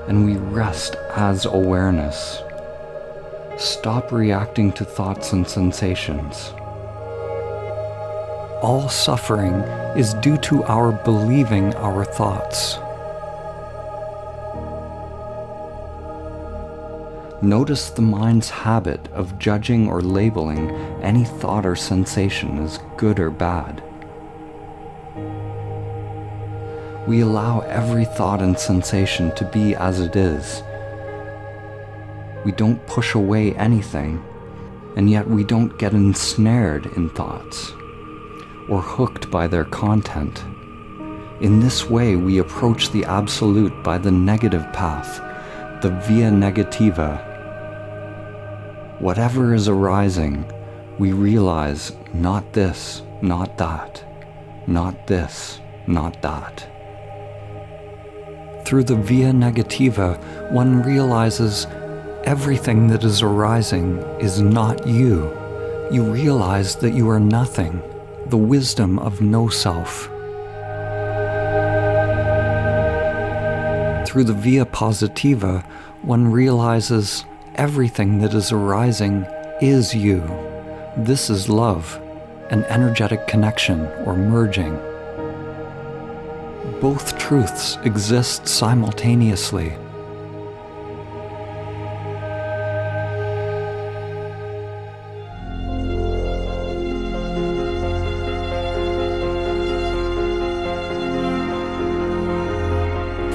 S2: and we rest as awareness. Stop reacting to thoughts and sensations. All suffering is due to our believing our thoughts. Notice the mind's habit of judging or labeling any thought or sensation as good or bad. We allow every thought and sensation to be as it is. We don't push away anything, and yet we don't get ensnared in thoughts or hooked by their content. In this way, we approach the Absolute by the negative path, the via negativa. Whatever is arising, we realize not this, not that, not this, not that. Through the via negativa, one realizes everything that is arising is not you. You realize that you are nothing, the wisdom of no self. Through the via positiva, one realizes everything that is arising is you. This is love, an energetic connection or merging. Both truths exist simultaneously.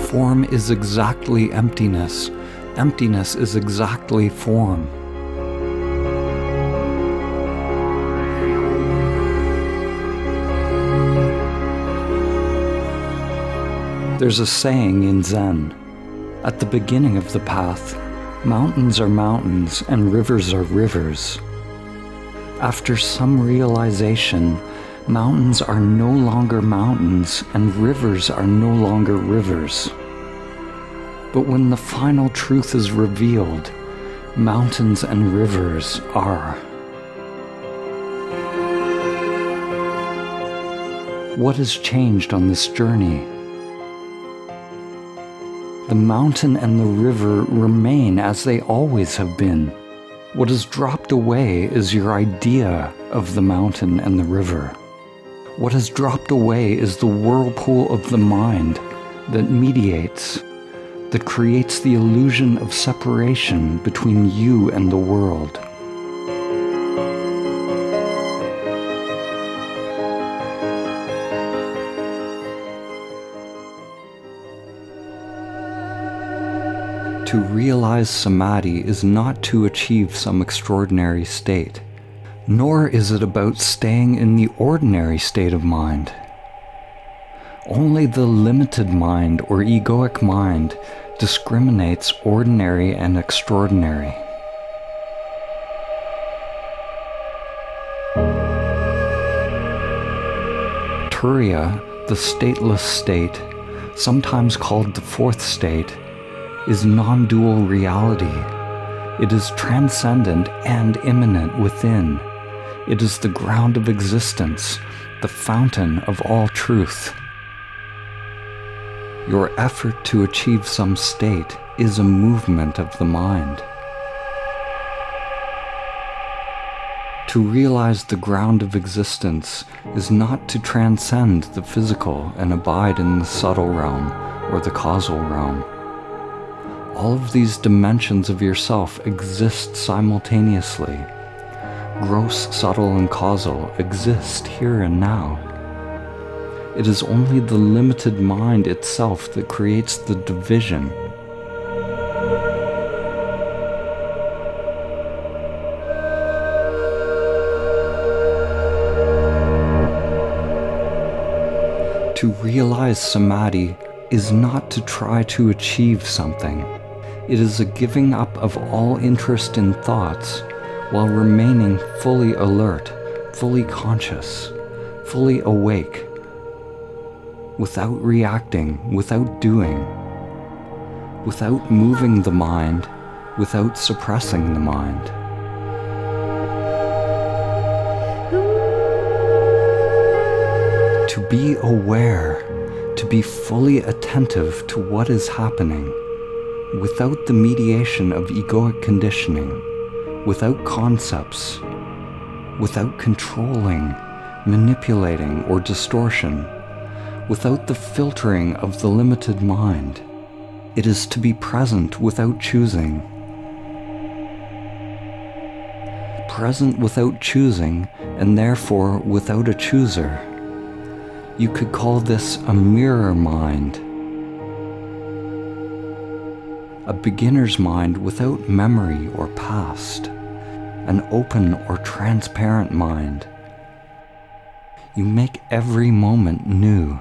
S2: Form is exactly emptiness. Emptiness is exactly form. There's a saying in Zen, at the beginning of the path, mountains are mountains and rivers are rivers. After some realization, mountains are no longer mountains and rivers are no longer rivers. But when the final truth is revealed, mountains and rivers are. What has changed on this journey? The mountain and the river remain as they always have been. What has dropped away is your idea of the mountain and the river. What has dropped away is the whirlpool of the mind that mediates, that creates the illusion of separation between you and the world. To realize Samadhi is not to achieve some extraordinary state, nor is it about staying in the ordinary state of mind. Only the limited mind or egoic mind discriminates ordinary and extraordinary. Turiya, the stateless state, sometimes called the fourth state, is non-dual reality. It is transcendent and immanent within. It is the ground of existence, the fountain of all truth. Your effort to achieve some state is a movement of the mind. To realize the ground of existence is not to transcend the physical and abide in the subtle realm or the causal realm. All of these dimensions of yourself exist simultaneously. Gross, subtle, and causal exist here and now. It is only the limited mind itself that creates the division. To realize Samadhi is not to try to achieve something. It is a giving up of all interest in thoughts while remaining fully alert, fully conscious, fully awake, without reacting, without doing, without moving the mind, without suppressing the mind. To be aware, to be fully attentive to what is happening, without the mediation of egoic conditioning, without concepts, without controlling, manipulating, or distortion, without the filtering of the limited mind. It is to be present without choosing. Present without choosing, and therefore without a chooser. You could call this a mirror mind. A beginner's mind without memory or past. An open or transparent mind. You make every moment new.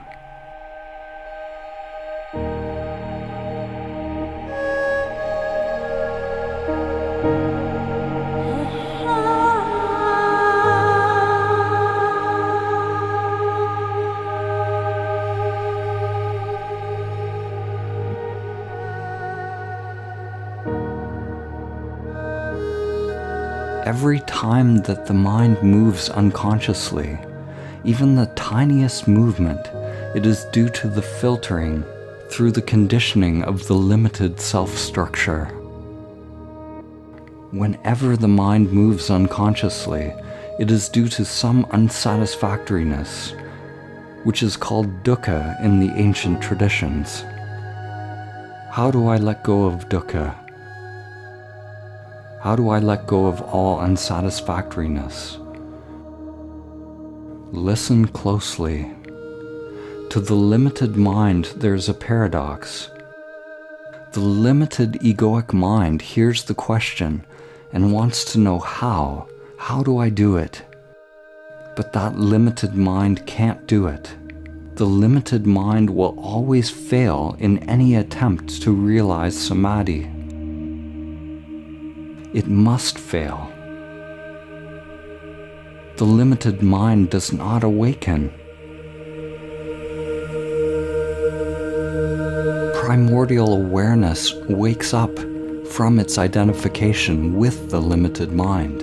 S2: Every time that the mind moves unconsciously, even the tiniest movement, it is due to the filtering, through the conditioning of the limited self-structure. Whenever the mind moves unconsciously, it is due to some unsatisfactoriness, which is called dukkha in the ancient traditions. How do I let go of dukkha? How do I let go of all unsatisfactoriness? Listen closely. To the limited mind, there's a paradox. The limited egoic mind hears the question and wants to know how. How do I do it? But that limited mind can't do it. The limited mind will always fail in any attempt to realize Samadhi. It must fail. The limited mind does not awaken. Primordial awareness wakes up from its identification with the limited mind.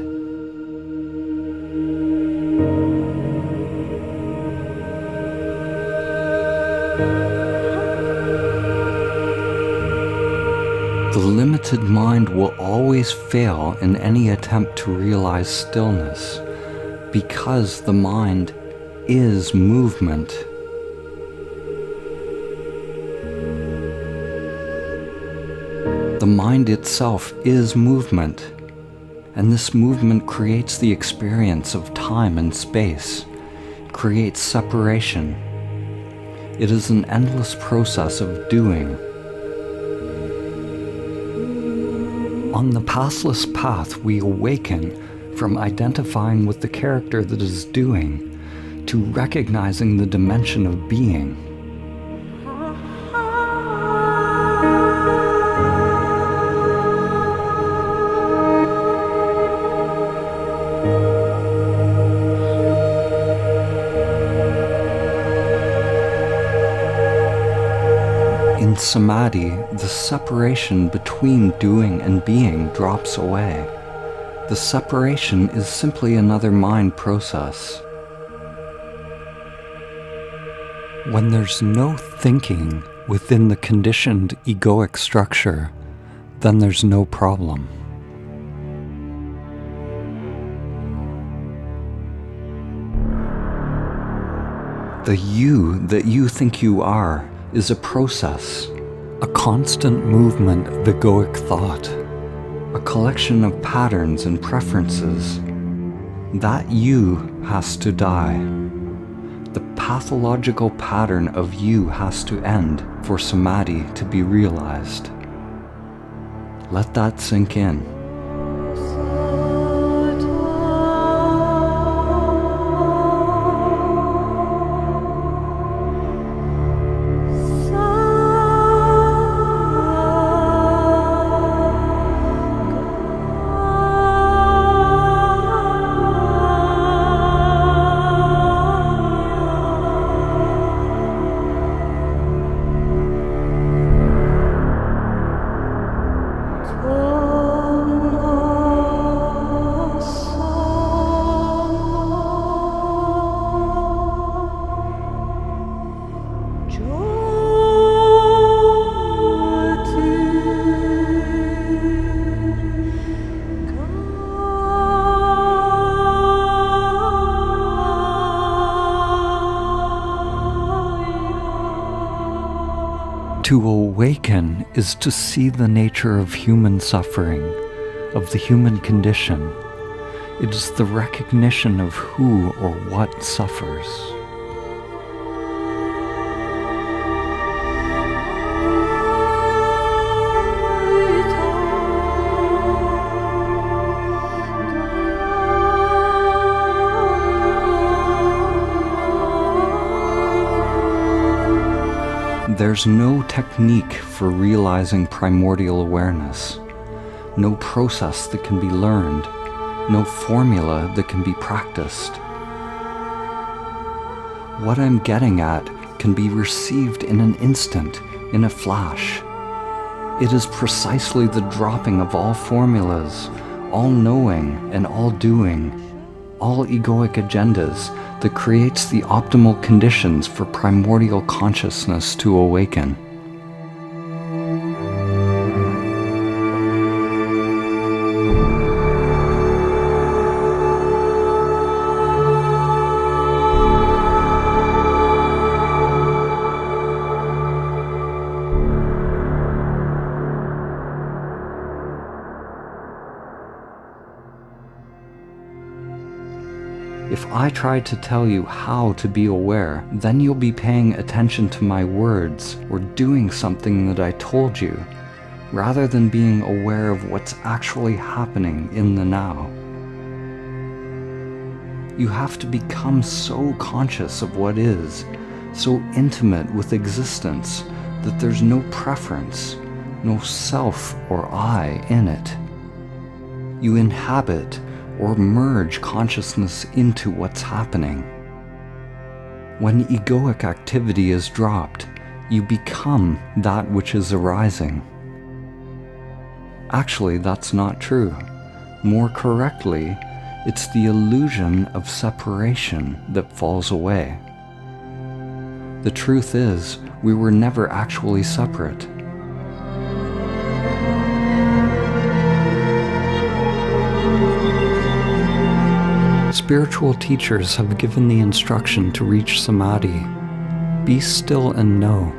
S2: The limited mind will always fail in any attempt to realize stillness, because the mind is movement. The mind itself is movement, and this movement creates the experience of time and space, creates separation. It is an endless process of doing. On the pathless path, we awaken from identifying with the character that is doing to recognizing the dimension of being. In Samadhi, the separation between doing and being drops away. The separation is simply another mind process. When there's no thinking within the conditioned egoic structure, then there's no problem. The you that you think you are is a process, a constant movement of egoic thought, a collection of patterns and preferences. That you has to die. The pathological pattern of you has to end for Samadhi to be realized. Let that sink in. To awaken is to see the nature of human suffering, of the human condition. It is the recognition of who or what suffers. There's no technique for realizing primordial awareness, no process that can be learned, no formula that can be practiced. What I'm getting at can be received in an instant, in a flash. It is precisely the dropping of all formulas, all knowing and all doing, all egoic agendas that creates the optimal conditions for primordial consciousness to awaken. If I try to tell you how to be aware, then you'll be paying attention to my words or doing something that I told you, rather than being aware of what's actually happening in the now. You have to become so conscious of what is, so intimate with existence, that there's no preference, no self or I in it. You inhabit or merge consciousness into what's happening. When egoic activity is dropped, you become that which is arising. Actually, that's not true. More correctly, it's the illusion of separation that falls away. The truth is, we were never actually separate. Spiritual teachers have given the instruction to reach Samadhi. Be still and know.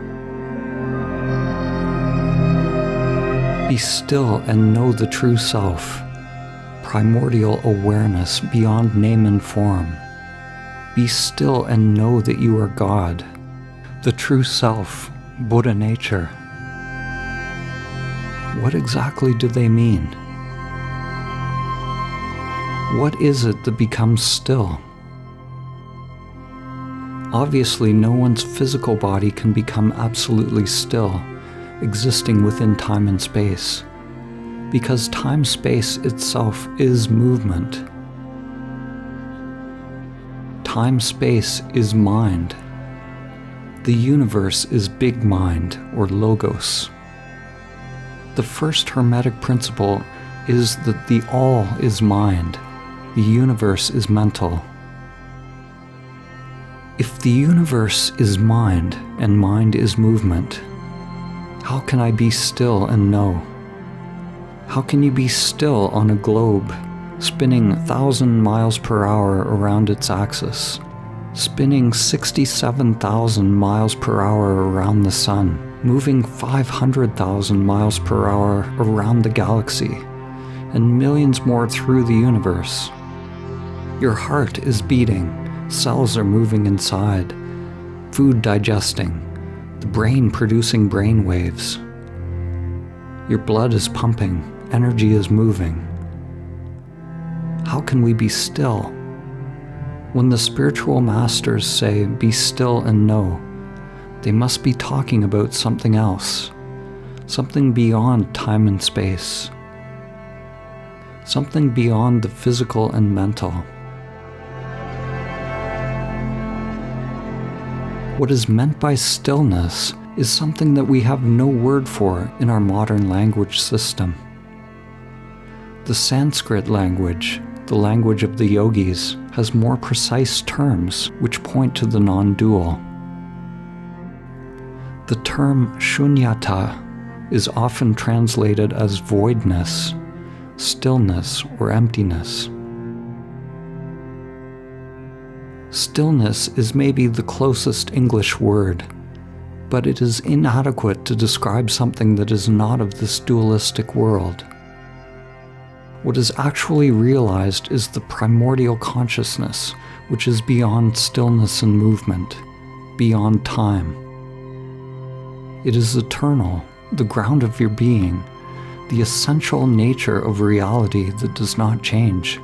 S2: Be still and know the true self, primordial awareness beyond name and form. Be still and know that you are God, the true self, Buddha nature. What exactly do they mean? What is it that becomes still? Obviously, no one's physical body can become absolutely still, existing within time and space, because time-space itself is movement. Time-space is mind. The universe is big mind, or logos. The first Hermetic principle is that the all is mind. The universe is mental. If the universe is mind and mind is movement, how can I be still and know? How can you be still on a globe, spinning 1,000 miles per hour around its axis, spinning 67,000 miles per hour around the sun, moving 500,000 miles per hour around the galaxy, and millions more through the universe? Your heart is beating, cells are moving inside, food digesting, the brain producing brain waves. Your blood is pumping, energy is moving. How can we be still? When the spiritual masters say, be still and know, they must be talking about something else, something beyond time and space, something beyond the physical and mental. What is meant by stillness is something that we have no word for in our modern language system. The Sanskrit language, the language of the yogis, has more precise terms which point to the non-dual. The term shunyata is often translated as voidness, stillness, or emptiness. Stillness is maybe the closest English word, but it is inadequate to describe something that is not of this dualistic world. What is actually realized is the primordial consciousness, which is beyond stillness and movement, beyond time. It is eternal, the ground of your being, the essential nature of reality that does not change.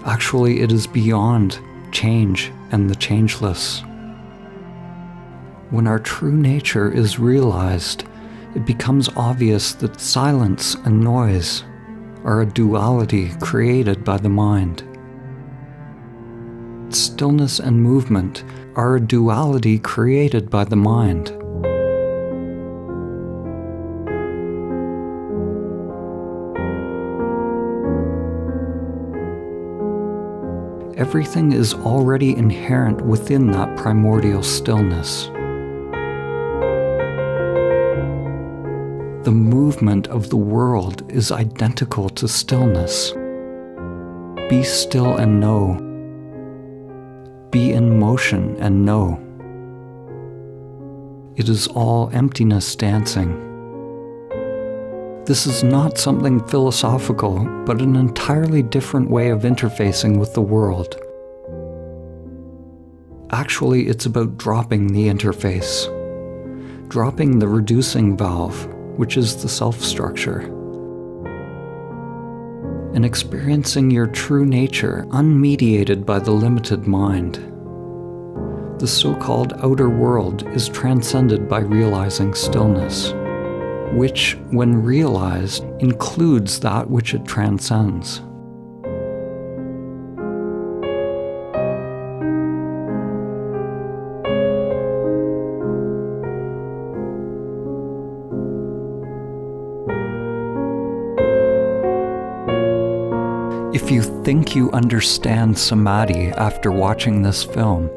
S2: Actually, it is beyond change and the changeless. When our true nature is realized, it becomes obvious that silence and noise are a duality created by the mind. Stillness and movement are a duality created by the mind. Everything is already inherent within that primordial stillness. The movement of the world is identical to stillness. Be still and know. Be in motion and know. It is all emptiness dancing. This is not something philosophical, but an entirely different way of interfacing with the world. Actually, it's about dropping the interface, dropping the reducing valve, which is the self-structure, and experiencing your true nature unmediated by the limited mind. The so-called outer world is transcended by realizing stillness, which, when realized, includes that which it transcends. If you think you understand Samadhi after watching this film,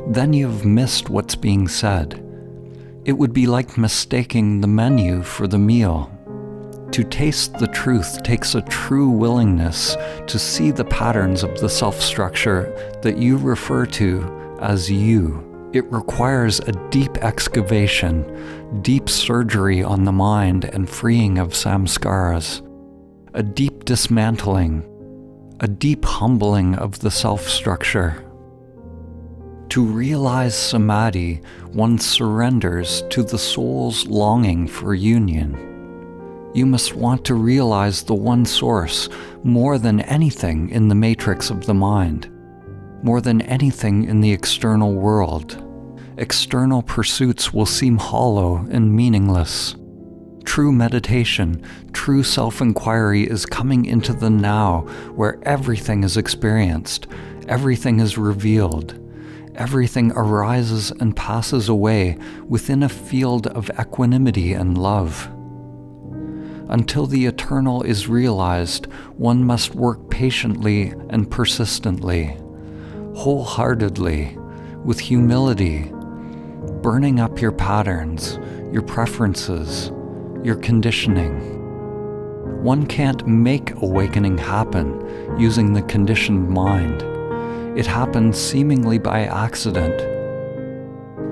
S2: then you've missed what's being said. It would be like mistaking the menu for the meal. To taste the truth takes a true willingness to see the patterns of the self-structure that you refer to as you. It requires a deep excavation, deep surgery on the mind and freeing of samskaras, a deep dismantling, a deep humbling of the self-structure. To realize Samadhi, one surrenders to the soul's longing for union. You must want to realize the one source more than anything in the matrix of the mind, more than anything in the external world. External pursuits will seem hollow and meaningless. True meditation, true self-inquiry is coming into the now, where everything is experienced, everything is revealed, everything arises and passes away within a field of equanimity and love. Until the eternal is realized, one must work patiently and persistently, wholeheartedly, with humility, burning up your patterns, your preferences, your conditioning. One can't make awakening happen using the conditioned mind. It happens seemingly by accident.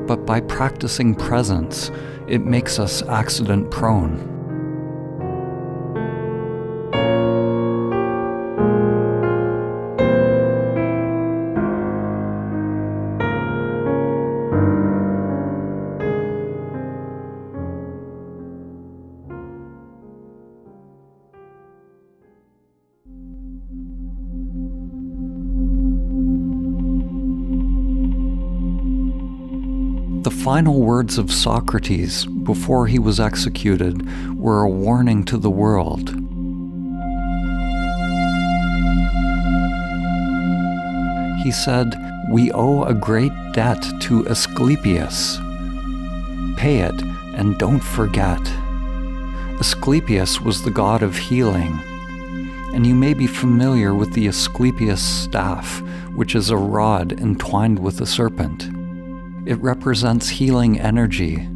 S2: But by practicing presence, it makes us accident-prone. The final words of Socrates before he was executed were a warning to the world. He said, "We owe a great debt to Asclepius. Pay it and don't forget." Asclepius was the god of healing, and you may be familiar with the Asclepius staff, which is a rod entwined with a serpent. It represents healing energy,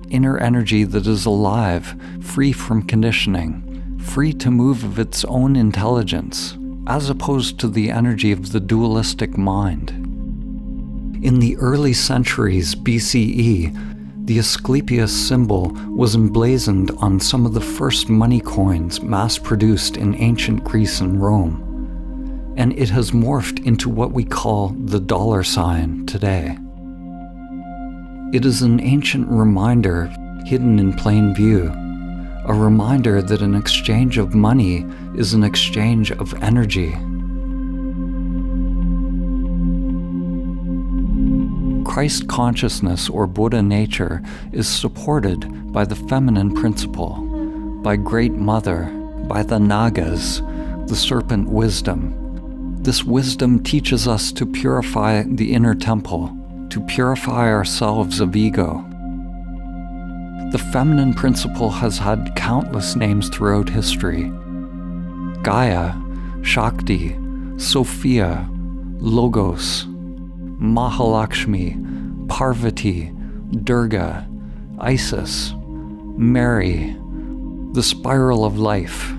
S2: inner energy that is alive, free from conditioning, free to move of its own intelligence, as opposed to the energy of the dualistic mind. In the early centuries BCE, the Asclepius symbol was emblazoned on some of the first money coins mass-produced in ancient Greece and Rome, and it has morphed into what we call the dollar sign today. It is an ancient reminder hidden in plain view, a reminder that an exchange of money is an exchange of energy. Christ consciousness or Buddha nature is supported by the feminine principle, by Great Mother, by the Nagas, the serpent wisdom. This wisdom teaches us to purify the inner temple, to purify ourselves of ego. The feminine principle has had countless names throughout history. Gaia, Shakti, Sophia, Logos, Mahalakshmi, Parvati, Durga, Isis, Mary, the spiral of life.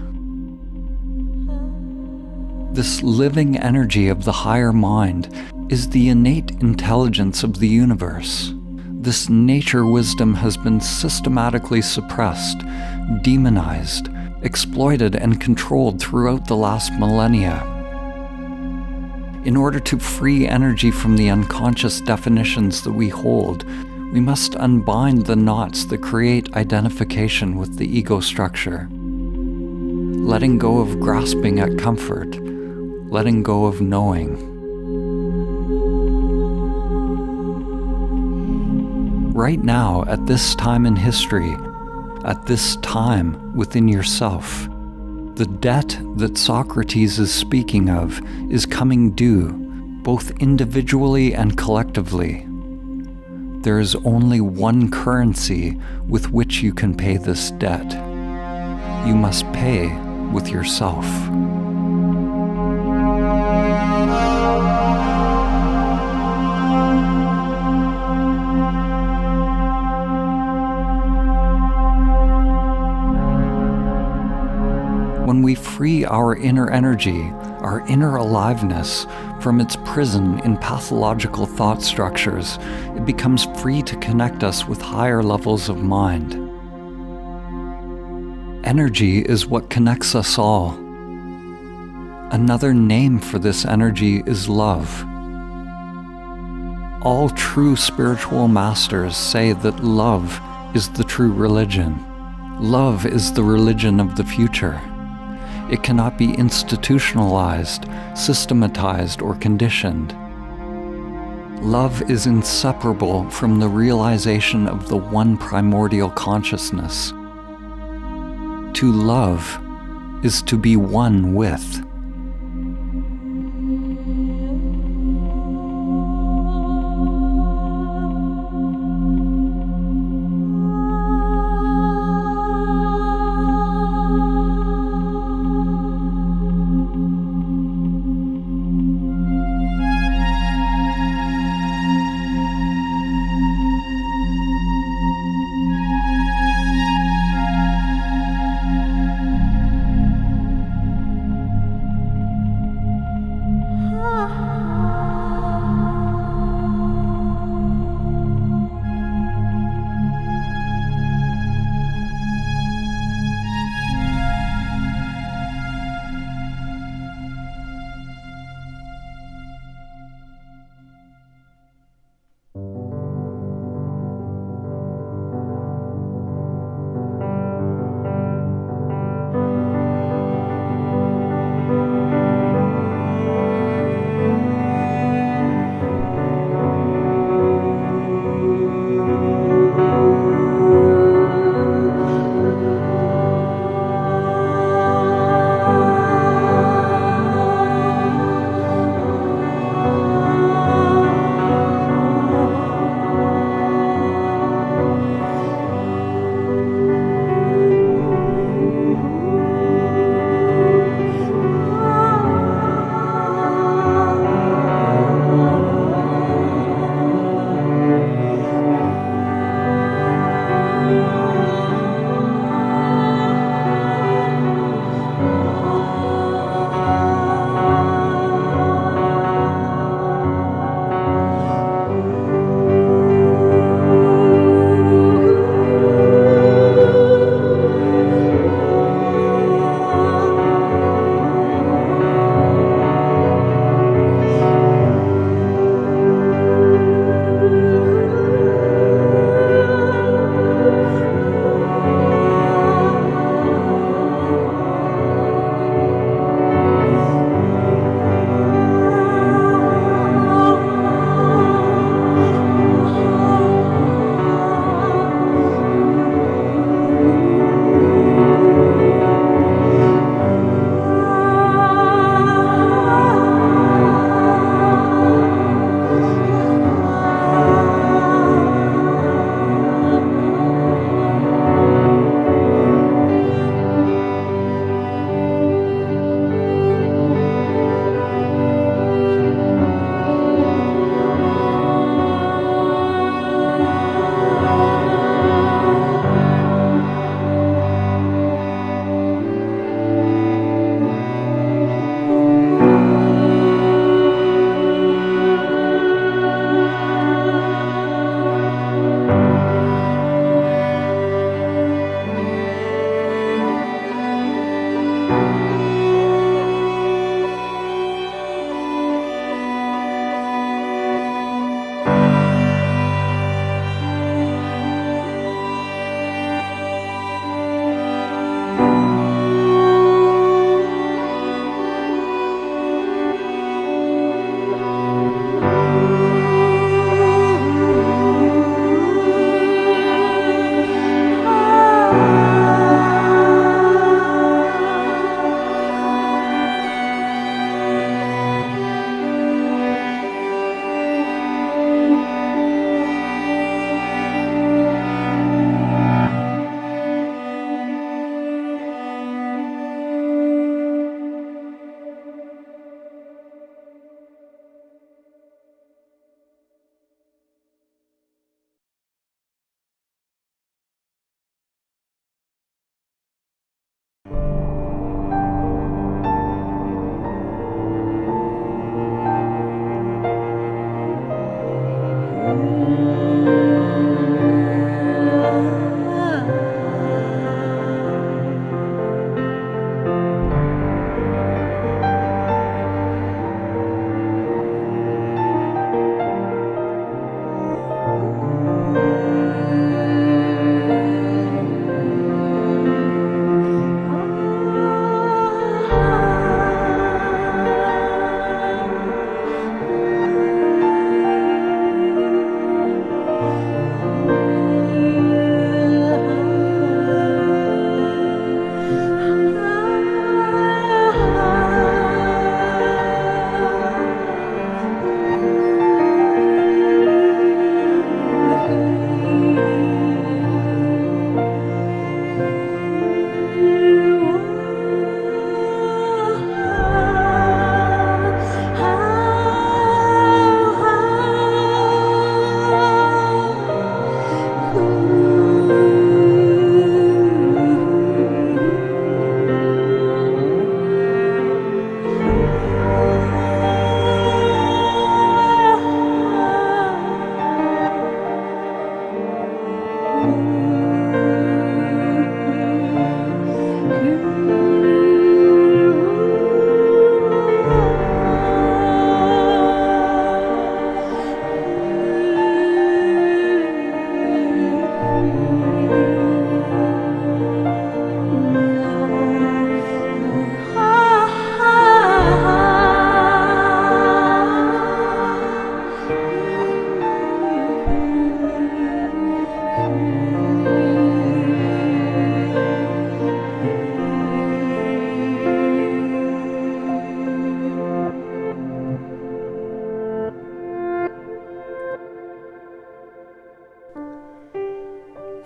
S2: This living energy of the higher mind is the innate intelligence of the universe. This nature wisdom has been systematically suppressed, demonized, exploited, and controlled throughout the last millennia. In order to free energy from the unconscious definitions that we hold, we must unbind the knots that create identification with the ego structure. Letting go of grasping at comfort, letting go of knowing. Right now, at this time in history, at this time within yourself, the debt that Socrates is speaking of is coming due, both individually and collectively. There is only one currency with which you can pay this debt. You must pay with yourself. When we free our inner energy, our inner aliveness, from its prison in pathological thought structures, it becomes free to connect us with higher levels of mind. Energy is what connects us all. Another name for this energy is love. All true spiritual masters say that love is the true religion. Love is the religion of the future. It cannot be institutionalized, systematized, or conditioned. Love is inseparable from the realization of the one primordial consciousness. To love is to be one with.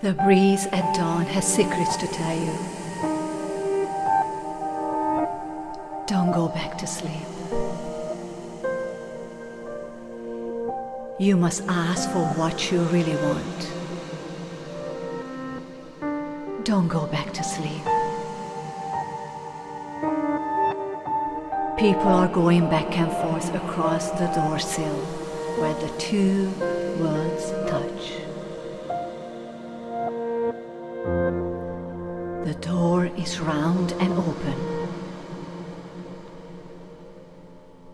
S1: The breeze at dawn has secrets to tell you. Don't go back to sleep. You must ask for what you really want. Don't go back to sleep. People are going back and forth across the door sill where the two worlds touch. The door is round and open.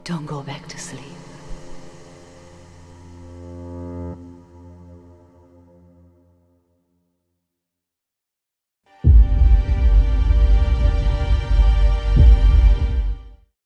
S1: Don't go back to sleep.